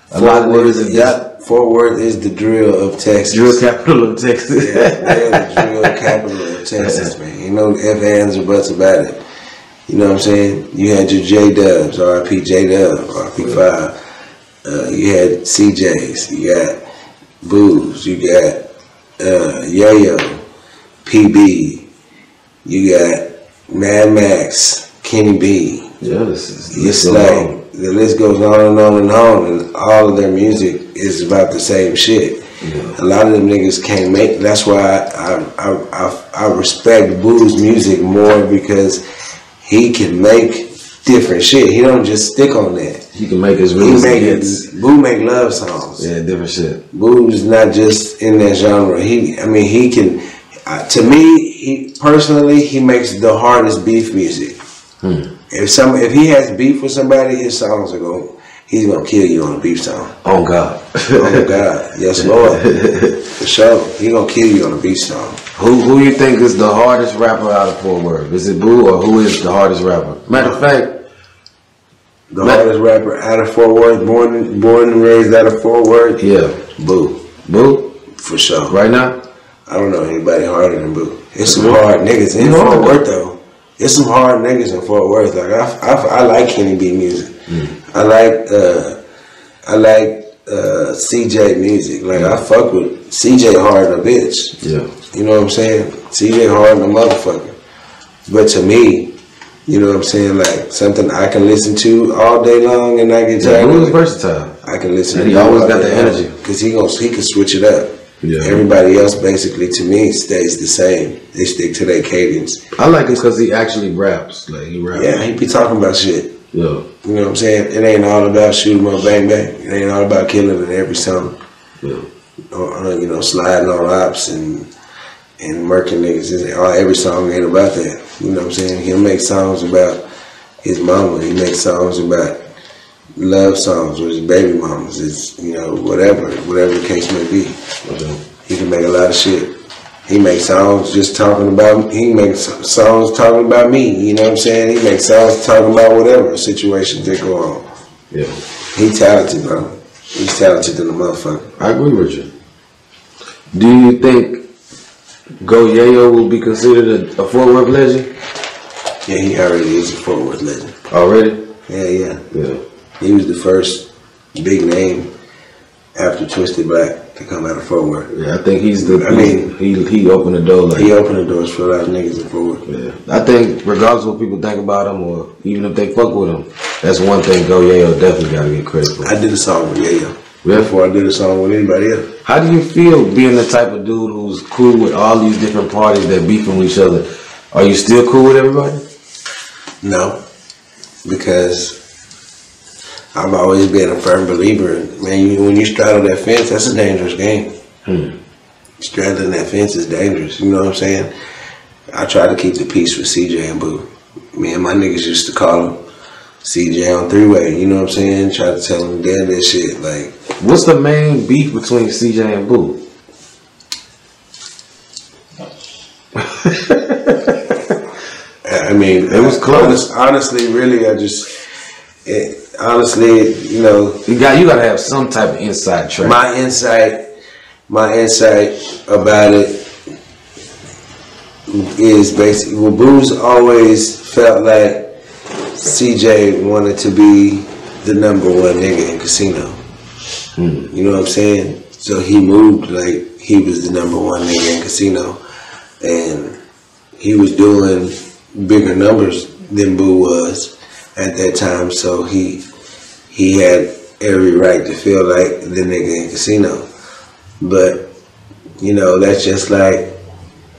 Fort Worth is the drill of Texas. Drill capital of Texas. Yeah, they're the drill capital of Texas, man. You know, if ands or buts about it. You know what I'm saying? You had your J-Dubs, R.I.P. J-Dub, R.I.P. 5. You had CJs, you got Booze, you got Yayo, PB, you got Mad Max, Kenny B. Yeah, it's like the list goes on and on and on, and all of their music is about the same shit. Yeah. A lot of them niggas can't make. That's why I respect Boo's music more, because he can make different shit. He don't just stick on that. He can make his hits. Boo make love songs. Yeah, different shit. Boo's not just in that genre. He can. To me, he personally, he makes the hardest beef music. If he has beef with somebody, his songs he's gonna kill you on a beef song. Oh God. Oh God. Yes, Lord. For sure. He gonna kill you on a beef song. Who you think is the hardest rapper out of Fort Worth? Is it Boo, or who is the hardest rapper? Matter of fact, the hardest rapper out of Fort Worth, born and raised out of Fort Worth. Yeah, Boo. Boo, for sure. Right now, I don't know anybody harder than Boo. It's some hard niggas in Fort Worth though. It's some hard niggas in Fort Worth. Like I like Kenny B music. I like CJ music. Like I fuck with CJ hard than a bitch. Yeah. You know what I'm saying? CJ hard than a motherfucker. But to me, you know what I'm saying, like something I can listen to all day long and I get tired. Boo is versatile. I can listen and to he always got the energy. Because he can switch it up. Yeah. Everybody else basically to me stays the same. They stick to their cadence. I like it because he actually raps. Like he raps. Yeah, he be talking about shit. Yeah. You know what I'm saying? It ain't all about shoot 'em up, bang bang. It ain't all about killing in every song. Yeah. You know, sliding on ops and murking niggas. Every song ain't about that. You know what I'm saying? He'll make songs about his mama. He makes songs about love songs with his baby mamas. It's, you know, whatever the case may be. He can make a lot of shit. He makes songs just talking about. He makes songs talking about me. You know what I'm saying? He makes songs talking about whatever situations that go on. Yeah. He talented, bro. He's talented than a motherfucker. I agree with you. Do you think Go Yayo will be considered a Fort Worth legend? Yeah, he already is a Fort Worth legend. Already? Yeah. He was the first big name after Twisted Black to come out of Fort Worth. Yeah, I think he's the. I mean, he opened the door. Like, he opened the doors for a lot of niggas in Fort Worth. Yeah, I think regardless of what people think about him, or even if they fuck with him, that's one thing Go Yayo definitely got to get credit for. I did a song with Yayo. Really? Before I did a song with anybody else. How do you feel being the type of dude who's cool with all these different parties that beefing with each other? Are you still cool with everybody? No, because I've always been a firm believer. Man, when you straddle that fence, that's a dangerous game. Straddling that fence is dangerous. You know what I'm saying? I try to keep the peace with CJ and Boo. Me and my niggas used to call him CJ on three-way. You know what I'm saying? Try to tell him that shit. Like, what's the main beef between CJ and Boo? I mean, it was close. Honestly, really, honestly, you know, you gotta have some type of inside track. My insight about it is basically, well, Boo's always felt like CJ wanted to be the number one nigga in Kasino. You know what I'm saying? So he moved like he was the number one nigga in Kasino, and he was doing bigger numbers than Boo was at that time. So he had every right to feel like the nigga in Kasino. But you know, that's just like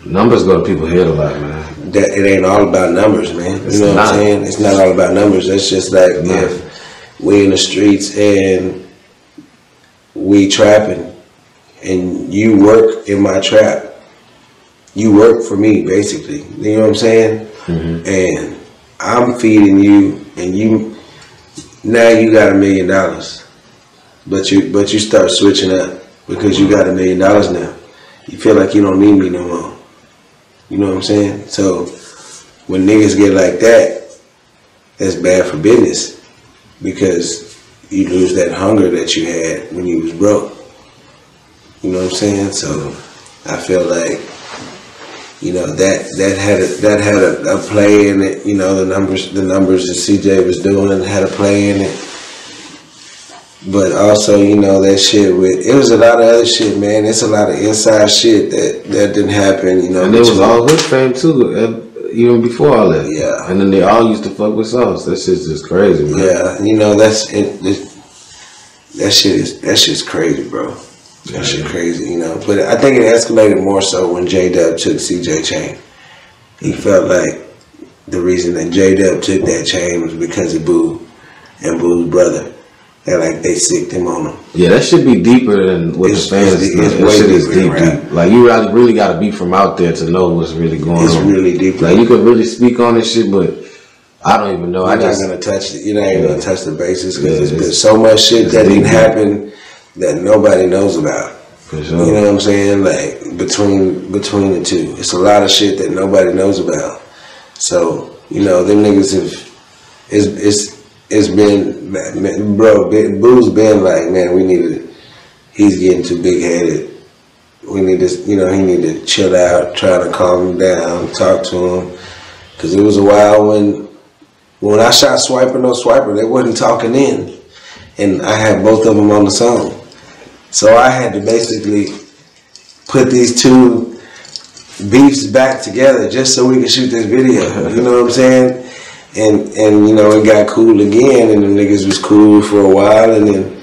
numbers go to people's head a lot, man. That it ain't all about numbers, man. You know what I'm saying? It's not all about numbers. It's just like if we in the streets and we trapping, and you work in my trap. You work for me, basically. You know what I'm saying? Mm-hmm. And I'm feeding you, and now you got $1 million, but you start switching up because you got $1 million now. You feel like you don't need me no more. You know what I'm saying? So when niggas get like that, that's bad for business because you lose that hunger that you had when you was broke. You know what I'm saying? So I feel like, you know, that had a play in it. You know, the numbers that CJ was doing had a play in it. But also, you know, that shit it was a lot of other shit, man. It's a lot of inside shit that didn't happen, you know. And it was all good fame too, even before all that. Yeah. And then they all used to fuck with Sauce. That shit's just crazy, man. Yeah, you know, that shit's crazy, bro. That shit crazy, you know. But I think it escalated more so when J-Dub took CJ chain. He felt like the reason that J-Dub took that chain was because of Boo and Boo's brother. And like they sicked him on him. Yeah, that should be deeper than what the fans. That shit is deep. Like you really got to be from out there to know what's really going on. It's really deep. Like you could really speak on this shit, but I don't even know. You're not gonna touch it. You're not even gonna touch the basis because there's been so much shit that didn't happen that nobody knows about. For sure. You know what I'm saying? Like between the two, it's a lot of shit that nobody knows about. So you know, them niggas have. It's been, bro, Boo's been like, man, he's getting too big headed. We need to, you know, he need to chill out, try to calm him down, talk to him. Cause it was a while when I shot Swiper No Swiper, they wasn't talking in. And I had both of them on the song. So I had to basically put these two beefs back together just so we could shoot this video. You know what I'm saying? And you know, it got cool again, and the niggas was cool for a while, and then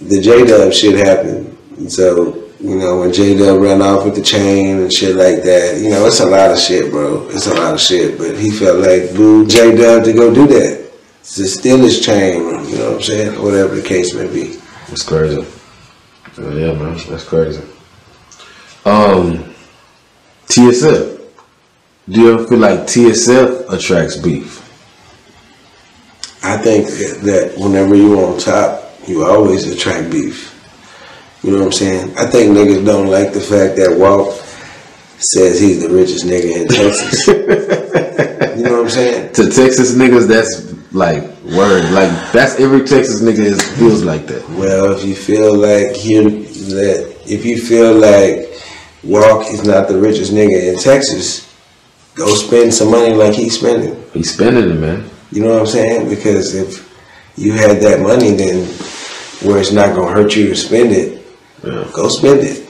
the J-Dub shit happened. And so, you know, when J-Dub ran off with the chain and shit like that, you know, it's a lot of shit, bro. It's a lot of shit. But he felt like Boo J-Dub to go do that. To steal his chain, you know what I'm saying? Or whatever the case may be. It's crazy. Yeah, man, that's crazy. TSF. Do you ever feel like TSF attracts beef? I think that whenever you on top, you always attract beef. You know what I'm saying? I think niggas don't like the fact that Walt says he's the richest nigga in Texas. You know what I'm saying? To Texas niggas, that's like word. Like that's every Texas nigga feels like that. Well, if you feel like Walt is not the richest nigga in Texas, go spend some money like he's spending. He's spending it, man. You know what I'm saying? Because if you had that money, then where it's not gonna hurt you to spend it, go spend it.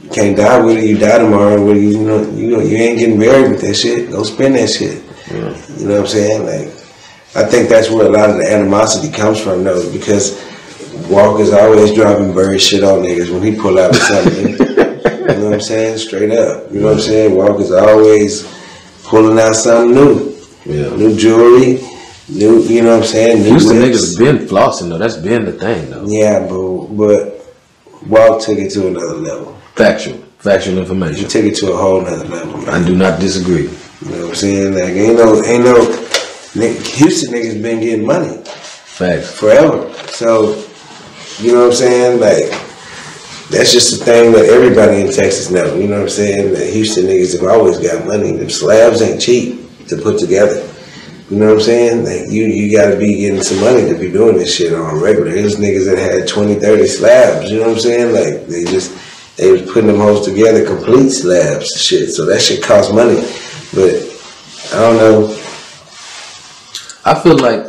You can't die with it. You die tomorrow. You know, you ain't getting buried with that shit. Go spend that shit. Yeah. You know what I'm saying? Like, I think that's where a lot of the animosity comes from, though, because Walker's always dropping bird shit on niggas when he pull out with something. You know what I'm saying? Straight up. You know what I'm saying? Walker's always pulling out something new. Yeah. New jewelry, new, you know what I'm saying? New Houston niggas been flossing though. That's been the thing though. Yeah, but Walt took it to another level. Factual information. He took it to a whole nother level, man. I do not disagree. You know what I'm saying? Like ain't no Houston niggas been getting money. Facts. Forever. So, you know what I'm saying? Like, that's just a thing that everybody in Texas knows. You know what I'm saying? That Houston niggas have always got money. Them slabs ain't cheap to put together. You know what I'm saying? Like, you gotta be getting some money to be doing this shit on regular. There's niggas that had 20, 30 slabs. You know what I'm saying? Like, they was putting them hoes together, complete slabs shit. So that shit costs money. But I don't know. I feel like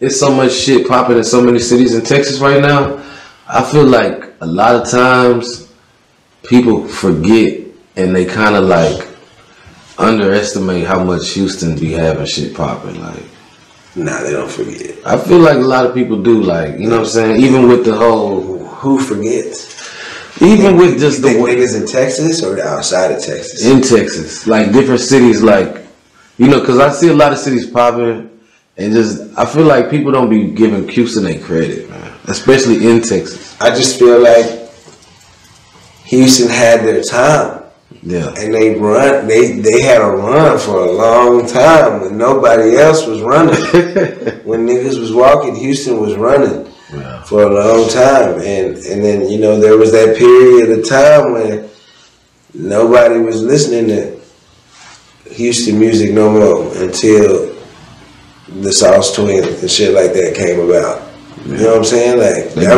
it's so much shit popping in so many cities in Texas right now. I feel like a lot of times people forget and they kind of like underestimate how much Houston be having shit popping. Like, nah, they don't forget. I feel like a lot of people do. Like, you know what I'm saying? Even with the whole, who forgets? Even with just the niggas in Texas or outside of Texas? In Texas, like different cities, like, you know, because I see a lot of cities popping, and just I feel like people don't be giving Houston their credit, man. especially in Texas. I just feel like Houston had their time. Yeah. And they had a run for a long time when nobody else was running. When niggas was walking, Houston was running for a long time. And then, you know, there was that period of time when nobody was listening to Houston music no more until the Sauce Twins and shit like that came about. You know what I'm saying? Like that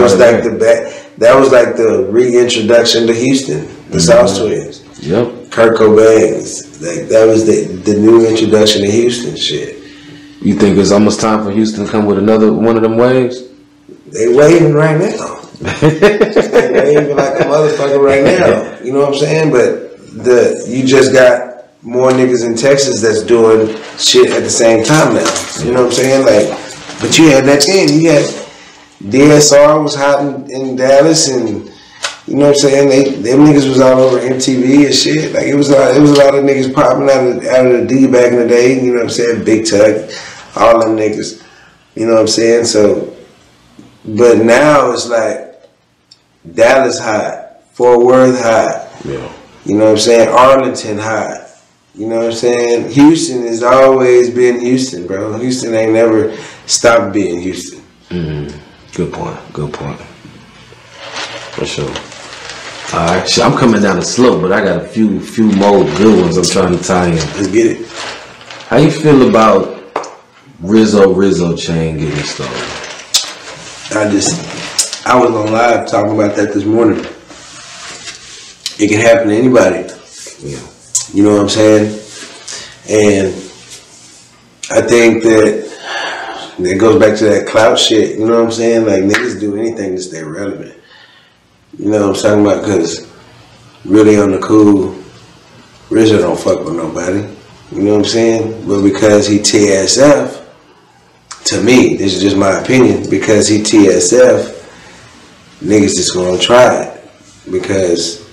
was like the reintroduction to Houston, the Sauce Twins. Yep. Kurt Cobain's. Like that was the new introduction to Houston shit. You think it's almost time for Houston to come with another one of them waves? They waving right now. They waving like a motherfucker right now. You know what I'm saying? But you just got more niggas in Texas that's doing shit at the same time now. You know what I'm saying? Like, but you had that thing. You had DSR was hot in Dallas, and you know what I'm saying? Them niggas was all over MTV and shit. Like it was a lot of niggas popping out of the D back in the day. You know what I'm saying? Big Tug, all them niggas. You know what I'm saying? So, but now it's like Dallas hot, Fort Worth hot. Yeah. You know what I'm saying? Arlington hot. You know what I'm saying? Houston has always been Houston, bro. Houston ain't never stopped being Houston. Mm-hmm. Good point. Good point. For sure. All right, shit, I'm coming down the slope, but I got a few more good ones I'm trying to tie in. Let's get it. How you feel about Rizzo chain getting stolen? I was on live talking about that this morning. It can happen to anybody. Yeah. You know what I'm saying? And I think that it goes back to that clout shit. You know what I'm saying? Like niggas do anything to stay relevant. You know what I'm talking about? Because really on the cool, Rizzo don't fuck with nobody. You know what I'm saying? But because he TSF, to me, this is just my opinion, because he TSF, niggas just gonna try it. Because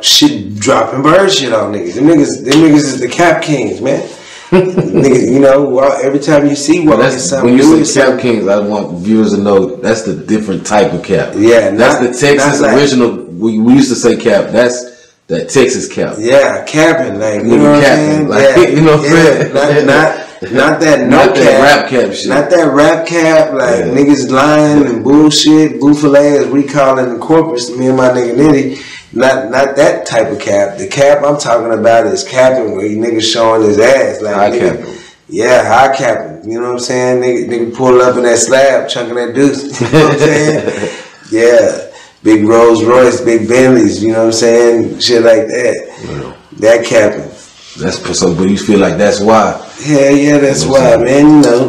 shit dropping bird shit on niggas. Them niggas is the cap kings, man. Niggas, you know, every time you see one, when you say cap kings, I want viewers to know that's the different type of cap. Yeah, that's the Texas original. We used to say cap. That's that Texas cap. Yeah, capping, like you know what I'm saying. Like, yeah, you know what I'm saying. Not that not that rap cap shit. Not that rap cap, like niggas lying and bullshit, buffale as we call it in Corpus. Me and my nigga Nitty. Not that type of cap. The cap I'm talking about is capping where you niggas showing his ass. Like high capping. Yeah, high capping. You know what I'm saying? Nigga pull up in that slab, chunking that deuce. You know what I'm saying? Yeah. Big Rolls Royce, big Bentleys, you know what I'm saying? Shit like that. Yeah. That capping. That's so, but you feel like that's why? Yeah, that's why, man. You know,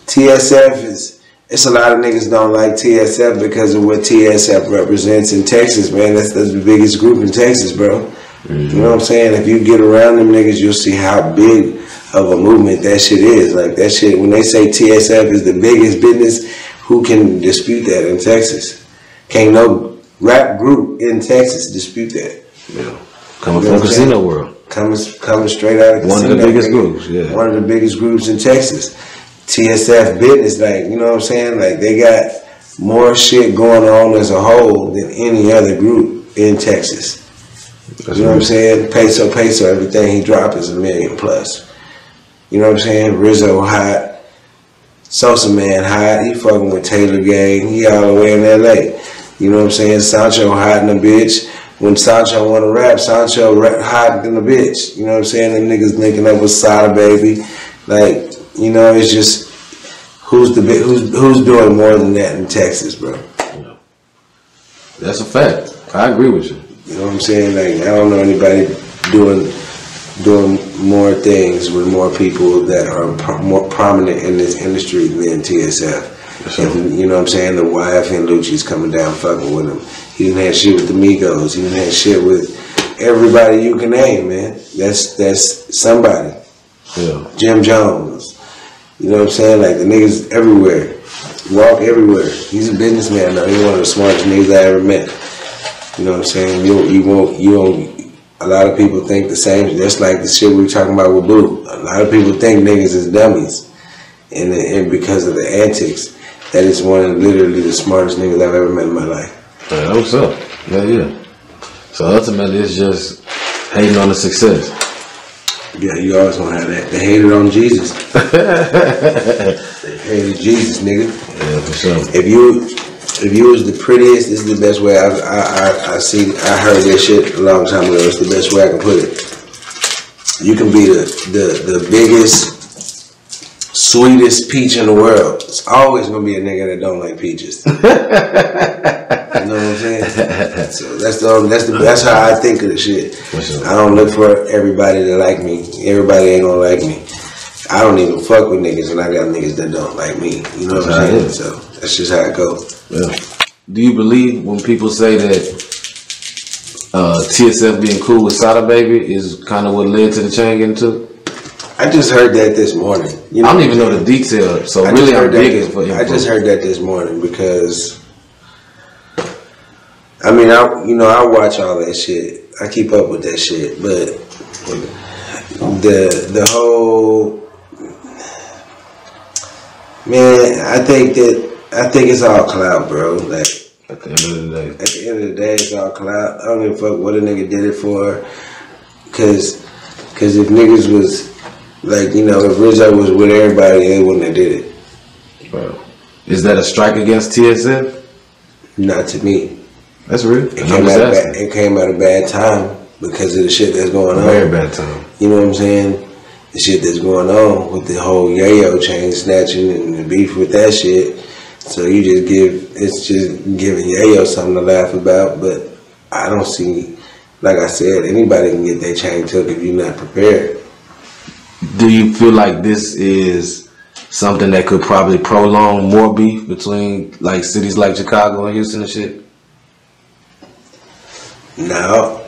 TSF is. It's a lot of niggas don't like TSF because of what TSF represents in Texas, man. That's the biggest group in Texas, bro. Mm-hmm. You know what I'm saying? If you get around them niggas, you'll see how big of a movement that shit is. Like that shit, when they say TSF is the biggest business, who can dispute that in Texas? Can't no rap group in Texas dispute that. Yeah. Coming from Casino world. Coming straight out of Casino. One of the biggest groups, yeah. One of the biggest groups in Texas. TSF business, like, you know what I'm saying? Like, they got more shit going on as a whole than any other group in Texas. You know what I'm saying? Peso, everything he dropped is $1 million plus. You know what I'm saying? Rizzo hot. Sosa Man hot. He fucking with Taylor Gang. He all the way in LA. You know what I'm saying? Sancho hot in the bitch. When Sancho want to rap, Sancho hot in the bitch. You know what I'm saying? Them niggas linking up with Sada Baby. Like, you know, it's just who's doing more than that in Texas, bro. Yeah. That's a fact. I agree with you. You know what I'm saying? Like, I don't know anybody doing more things with more people that are more prominent in this industry than TSF. Sure. And, you know what I'm saying? The YF and Lucci's coming down fucking with him. He didn't have shit with the Migos. He didn't have shit with everybody you can name, man. That's somebody. Yeah. Jim Jones. You know what I'm saying? Like the niggas everywhere. Walk everywhere. He's a businessman though. He's one of the smartest niggas I ever met. You know what I'm saying? You won't a lot of people think the same. That's like the shit we were talking about with Blue. A lot of people think niggas is dummies. and because of the antics, that is one of literally the smartest niggas I've ever met in my life. Yeah, what's up? Yeah. So ultimately, it's just hating on the success. Yeah, you always gonna have that. They hated on Jesus. They hated Jesus, nigga. Yeah, for sure. If you was the prettiest, this is the best way I heard that shit a long time ago. It's the best way I can put it. You can be the biggest, sweetest peach in the world. It's always gonna be a nigga that don't like peaches. You know what I'm saying? So that's how I think of the shit. Sure. I don't look for everybody to like me. Everybody ain't gonna like me. I don't even fuck with niggas, and I got niggas that don't like me. You know what I'm saying? So that's just how it goes. Yeah. Do you believe when people say that TSF being cool with Sada Baby is kind of what led to the chain getting took? I just heard that this morning. You know, I don't even know the detail, so really I'm digging for him. I just heard that this morning because, I mean, I watch all that shit. I keep up with that shit, but the whole, man, I think it's all clout, bro. Like, at the end of the day. At the end of the day, it's all clout. I don't give a fuck what a nigga did it for. Cause if niggas was, like, you know, if Rizzo was with everybody, they wouldn't have did it. Bro. Is that a strike against TSF? Not to me. That's real. It came at a bad time because of the shit that's going on. Very bad time. You know what I'm saying? The shit that's going on with the whole yayo chain snatching and the beef with that shit. So it's just giving yayo something to laugh about. But I don't see, like I said, anybody can get their chain took if you're not prepared. Do you feel like this is something that could probably prolong more beef between like cities like Chicago and Houston and shit? No,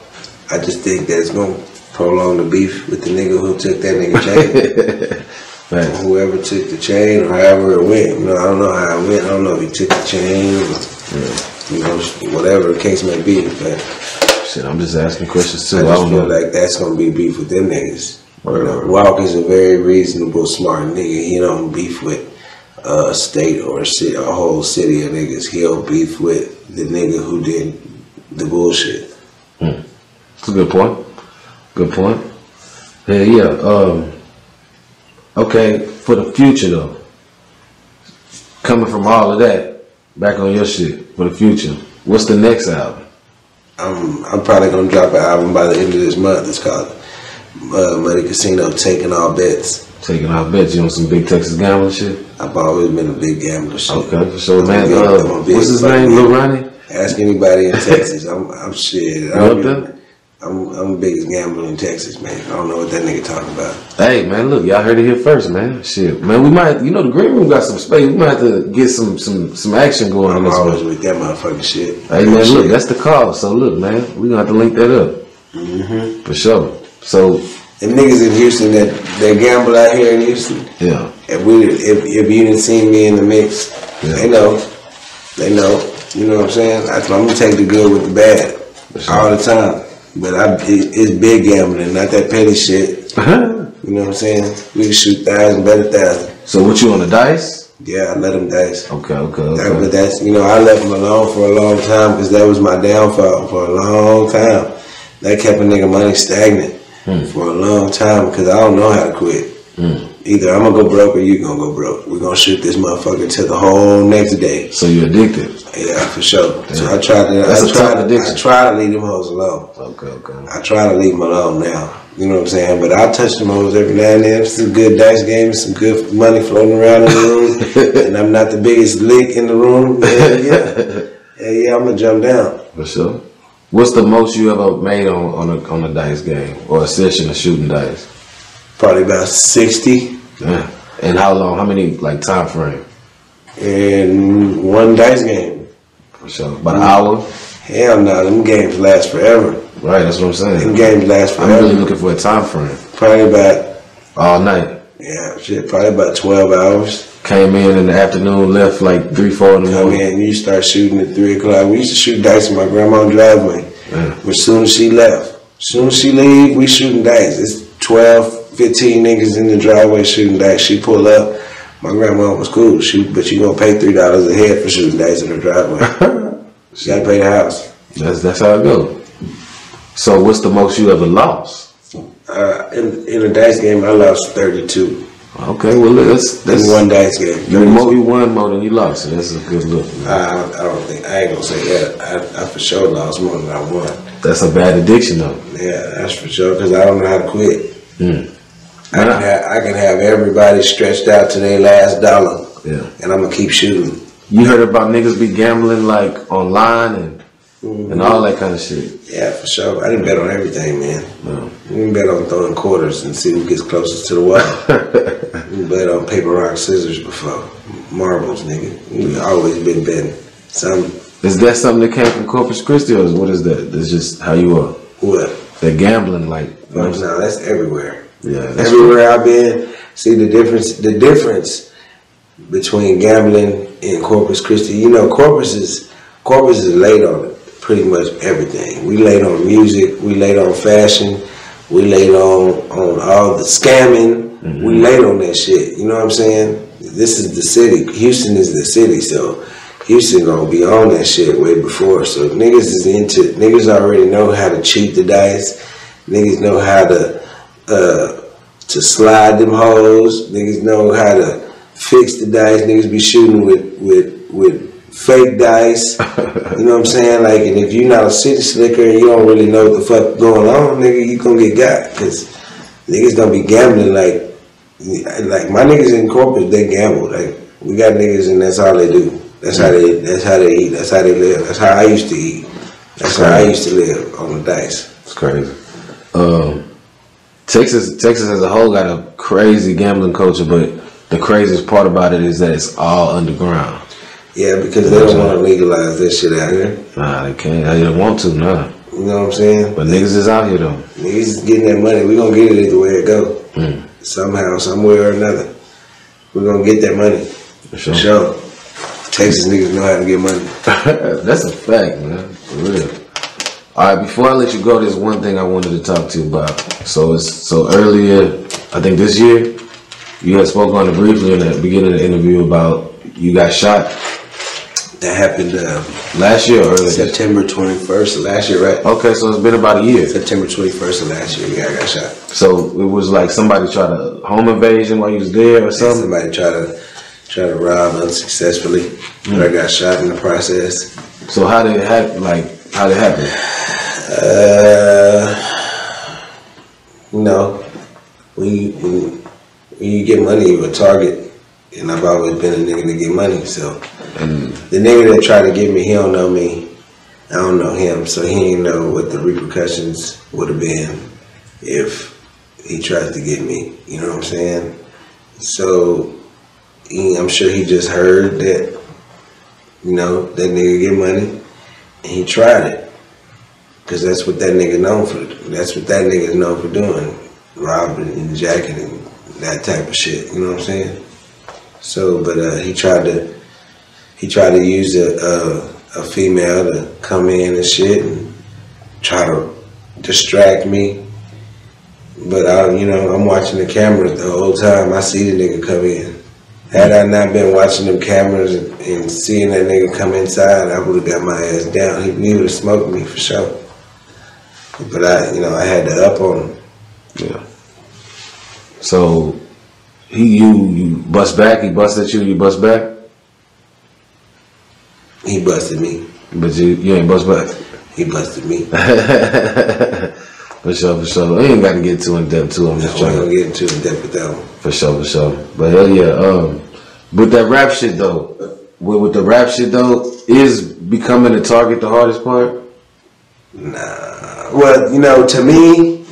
I just think that's gonna prolong the beef with the nigga who took that nigga chain. Right. Whoever took the chain or however it went. You know, I don't know how it went. I don't know if he took the chain or, you know, whatever the case may be. But shit, I'm just asking questions too. I just feel like that's gonna be beef with them niggas. You know, Walk is a very reasonable, smart nigga. He don't beef with a state or a city, a whole city of niggas. He'll beef with the nigga who did the bullshit. That's a good point. Good point. Yeah. Okay, for the future though, coming from all of that, back on your shit, for the future, what's the next album? I'm probably gonna drop an album by the end of this month. It's called Money Casino, Taking All Bets. Taking All Bets. You on some big Texas gambling shit? I've always been a big gambler shit. Okay, for sure, man. What's his name, Lil Ronnie? Ask anybody in Texas. I'm shit. I'm the biggest gambler in Texas, man. I don't know what that nigga talking about. Hey, man, look, y'all heard it here first, man. Shit, man, we might, you know, the Greenroom got some space. We might have to get some action going on this one. I'm always with that motherfucking shit. Hey, man, look, that's the call. So, look, man, we gonna have to link that up. For sure. So, and niggas in Houston that gamble out here in Houston. Yeah. If you didn't see me in the mix, they know. They know. You know what I'm saying? I'm gonna take the good with the bad all the time. But it's big gambling, not that petty shit. You know what I'm saying? We can shoot 1,000, bet 1,000. So what, you on the dice? Yeah, I let them dice. Okay. But that's, you know, I left them alone for a long time because that was my downfall for a long time. That kept a nigga money stagnant for a long time because I don't know how to quit. Either I'm gonna go broke or you gonna go broke. We're gonna shoot this motherfucker till the whole next day. So you're addicted? Yeah, for sure. Yeah. So I try to leave them hoes alone. Okay. I try to leave them alone now. You know what I'm saying? But I'll touch them hoes every now and then. It's a good dice game, some good money floating around in the room. And I'm not the biggest lick in the room. Yeah, I'm gonna jump down. For sure. What's the most you ever made on a dice game or a session of shooting dice? Probably about 60. Yeah. And how long? How many time frame? In one dice game. For sure. About an hour? Hell no, them games last forever. Right, that's what I'm saying. Them games last forever. I'm really looking for a time frame. Probably about all night. Yeah, shit, probably about 12 hours. Came in the afternoon, left like 3, 4 in the morning. Come in, you start shooting at 3 o'clock. We used to shoot dice in my grandma's driveway. Yeah. But as soon as she left, as soon as she leave, we shooting dice. It's 12, 15 niggas in the driveway shooting dice. She pull up, My grandma was cool to shoot, but you gonna pay $3 a head for shooting dice in her driveway. You gotta pay the house. That's how it goes. So what's the most you ever lost? In a dice game, I lost 32. Okay, well that's in one dice game. You won more than you lost, so that's a good look. I don't think I ain't gonna say that. I for sure lost more than I won. That's a bad addiction, though. Yeah, that's for sure. Because I don't know how to quit. I can have everybody stretched out to their last dollar. Yeah, and I'm gonna keep shooting. You heard about niggas be gambling like online and all that kind of shit. Yeah, for sure. I didn't bet on everything, man. No. I didn't bet on throwing quarters and see who gets closest to the wall. I bet on paper, rock, scissors before. Marbles, nigga. We always been betting. Is that something that came from Corpus Christi, or what is that? That's just how you are? What? That gambling, like. No, that's everywhere. Yeah. That's everywhere I've been. See the difference between gambling and Corpus Christi. You know, Corpus is laid on pretty much everything. We laid on music, we laid on fashion, we laid on all the scamming. We laid on that shit. You know what I'm saying? This is the city. Houston is the city, so Houston gonna be on that shit way before. So niggas already know how to cheat the dice. Niggas know how to slide them hoes. Niggas know how to fix the dice. Niggas be shooting with fake dice. You know what I'm saying? Like, and if you're not a city slicker and you don't really know what the fuck going on, nigga, you gonna get got. Cause niggas don't be gambling like my niggas in Corpus, they gamble. Like, we got niggas and that's all they do. That's how they eat. That's how they live. That's how I used to eat. That's how I used to live on the dice. It's crazy. Texas as a whole got a crazy gambling culture, but the craziest part about it is that it's all underground. Yeah, because they don't want to legalize that shit out here. Nah, they can't. They don't want to, nah. You know what I'm saying? But niggas is out here though. Niggas is getting that money. We gonna get it either way it go. Somehow, somewhere or another. We gonna get that money. For sure. Texas niggas know how to get money. That's a fact, man. For real. All right, before I let you go, there's one thing I wanted to talk to you about. So earlier, I think this year, you had spoken on it briefly in the beginning of the interview about you got shot. That happened last year or earlier? September 21st of last year, right? Okay, so it's been about a year. September 21st of last year, yeah, I got shot. So it was like somebody tried a home invasion while you was there or something? Somebody tried to rob unsuccessfully, but I got shot in the process. So how did it happen? You know, when you get money, you're a target, and I've always been a nigga to get money. So the nigga that tried to get me, he don't know me. I don't know him, so he ain't know what the repercussions would have been if he tried to get me. You know what I'm saying? So I'm sure he just heard that, you know, that nigga get money, and he tried it. Cause that's what that nigga known for. That's what that nigga is known for doing, robbing and jacking and that type of shit. You know what I'm saying? So, but he tried to use a female to come in and shit and try to distract me. But I'm watching the cameras the whole time. I see the nigga come in. Had I not been watching them cameras and seeing that nigga come inside, I would have got my ass down. He would have smoked me for sure. But I had to up on him. Yeah. So you bust back. He busted you. You bust back. He busted me. But you ain't bust back. He busted me. For sure. I ain't got to get too in depth too. I'm just trying to get too in depth with that one. For sure. But hell yeah. With that rap shit though, with the rap shit though, is becoming a target the hardest part? Nah. Well, to me,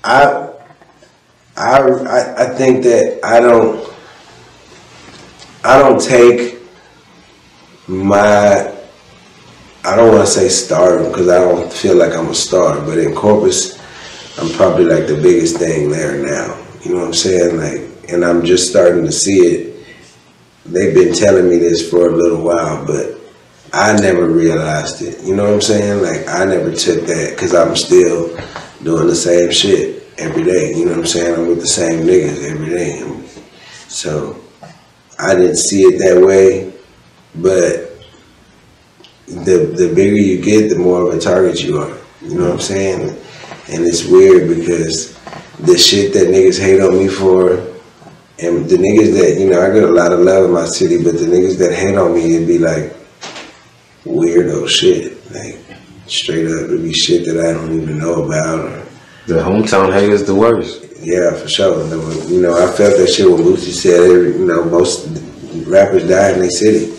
I think that I don't take my, I don't want to say stardom because I don't feel like I'm a star, but in Corpus, I'm probably like the biggest thing there now. You know what I'm saying? Like, and I'm just starting to see it. They've been telling me this for a little while, but I never realized it. You know what I'm saying? Like, I never took that because I'm still doing the same shit every day. You know what I'm saying? I'm with the same niggas every day. So I didn't see it that way, but the bigger you get, the more of a target you are. You know what I'm saying? And it's weird because the shit that niggas hate on me for, and the niggas that, you know, I get a lot of love in my city, but the niggas that hate on me, it'd be like weirdo shit. Like, straight up, it'd be shit that I don't even know about. Or, the hometown hate is the worst. Yeah, for sure. You know, I felt that shit when Boosie said, you know, most rappers die in their city.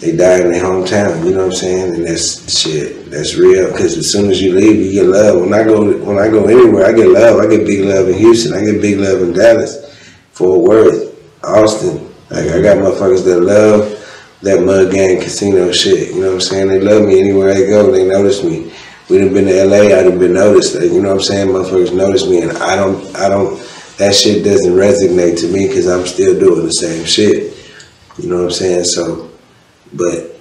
They die in their hometown, you know what I'm saying? And that's shit, that's real. Because as soon as you leave, you get love. When I go anywhere, I get love. I get big love in Houston. I get big love in Dallas, Fort Worth, Austin. Like, I got motherfuckers that love that mud gang casino shit. You know what I'm saying? They love me anywhere I go. They notice me. We done been to LA. I done been noticed. You know what I'm saying? Motherfuckers notice me, and I don't. That shit doesn't resonate to me because I'm still doing the same shit. You know what I'm saying? So. But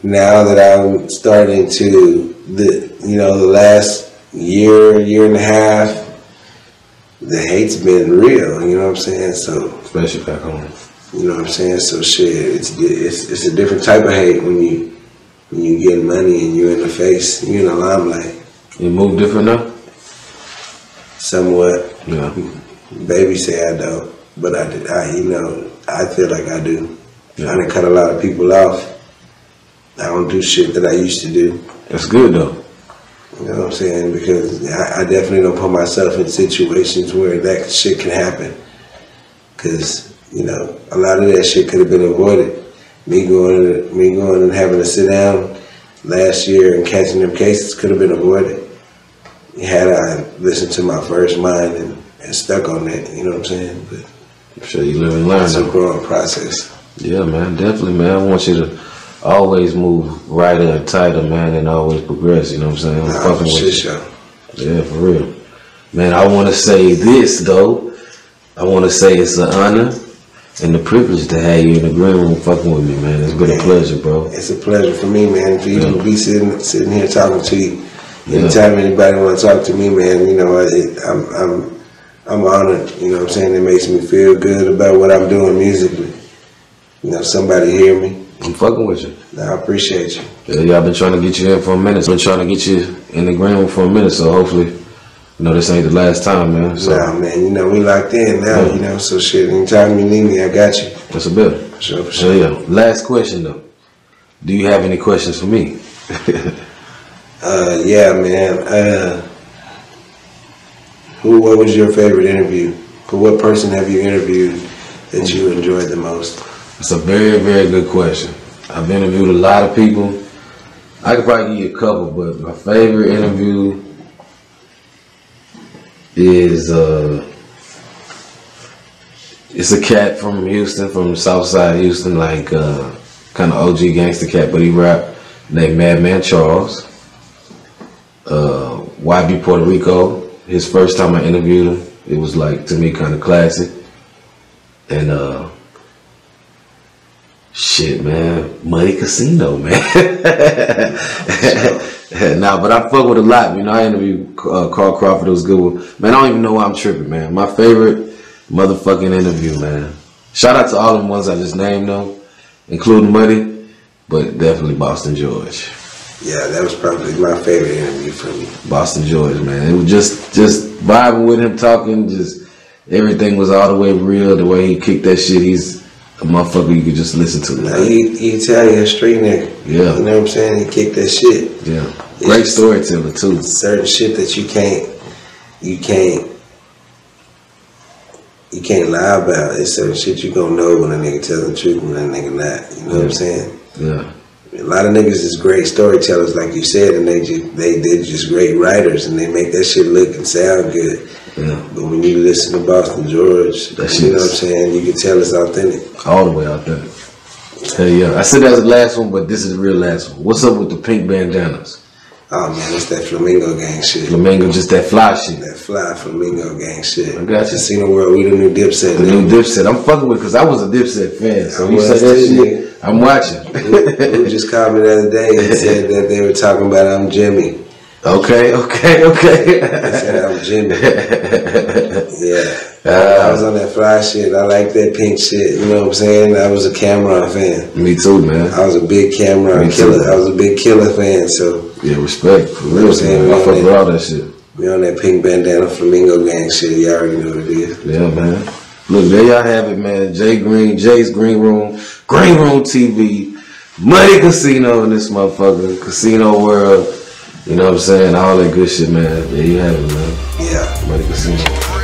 now that I'm starting to, the last year and a half, the hate's been real, you know what I'm saying? So, especially back home. You know what I'm saying? So shit, it's a different type of hate when you get money and you're in the face, you're in the limelight. You move different now? Somewhat. Yeah. Baby say I don't, but I feel like I do. Yeah. I done cut a lot of people off. I don't do shit that I used to do. That's good though. You know what I'm saying? Because I definitely don't put myself in situations where that shit can happen. Because, you know, a lot of that shit could have been avoided. Me going and having to sit down last year and catching them cases could have been avoided. Had I listened to my first mind and stuck on that, you know what I'm saying? But I'm sure you live and learn. It's a growing process. Yeah, man, definitely, man. I want you to always move righter and tighter, man, and always progress, you know what I'm saying? I'm fucking with you. Yeah, for real. Man, I want to say this, though. I want to say it's an honor and a privilege to have you in the green room fucking with me, man. It's been a pleasure, bro. It's a pleasure for me, man, for you to be sitting here talking to you. Anytime anybody want to talk to me, man, you know, I'm honored, you know what I'm saying? It makes me feel good about what I'm doing musically. You know, somebody hear me. I'm fucking with you. I appreciate you. Yeah, I've been trying to get you in for a minute. Been trying to get you in the green room for a minute, so hopefully, you know, this ain't the last time, man. So. Nah, man, you know, we locked in now, you know, so shit, anytime you need me, I got you. That's a bit. For sure. Yeah. Last question, though. Do you have any questions for me? Yeah, man. What was your favorite interview? What person have you interviewed that you enjoyed the most? It's a very, very good question. I've interviewed a lot of people. I could probably give you a couple, but my favorite interview is it's a cat from Houston, from the south side of Houston, like kind of OG gangster cat, but he rap, named Madman Charles. YB Puerto Rico. His first time I interviewed him, it was like, to me, kind of classic. And shit, man, Money Kasino, man. Nah, but I fuck with a lot. You know, I interviewed Carl Crawford. It was a good one. Man, I don't even know why I'm tripping, man. My favorite motherfucking interview, man. Shout out to all them ones I just named, though, including Money, but definitely Boston George. Yeah, that was probably my favorite interview for me. Boston George, man. It was just vibing with him, talking, just everything was all the way real. The way he kicked that shit, he's a motherfucker you could just listen to. Now, he Italian, a street nigga. Yeah. You know what I'm saying? He kicked that shit. Yeah. Great storyteller, too. Certain shit that you can't lie about. It's certain shit you gonna know when a nigga telling the truth and when a nigga not. You know what I'm saying? Yeah. A lot of niggas is great storytellers, like you said, and they're just great writers, and they make that shit look and sound good. Yeah. But when you listen to Boston George, you know what I'm saying, you can tell it's authentic. All the way authentic. Hell yeah. I said that was the last one, but this is the real last one. What's up with the pink bandanas? Oh man, it's that Flamingo gang shit. Flamingo, just that fly shit. That fly Flamingo gang shit. I got you. Casino World, we the new Dipset. The new Dipset. I'm fucking with it because I was a Dipset fan. So you said that shit, I'm watching. Who just called me the other day and said that they were talking about I'm Jimmy. Okay. They said I'm Jimmy. Yeah. I was on that fly shit. I like that pink shit. You know what I'm saying? I was a Cameron fan. Me too, man. I was a big Cameron killer. I was a big Killer fan. So yeah, respect for real. I fuck with all that shit. We on that pink bandana flamingo gang shit. You already know what it is. Yeah, man. Look, there y'all have it, man. Jay's Greenroom, Greenroom TV, Money Casino in this motherfucker, Casino World. You know what I'm saying? All that good shit, man. There you have it, man. Yeah. Money Casino.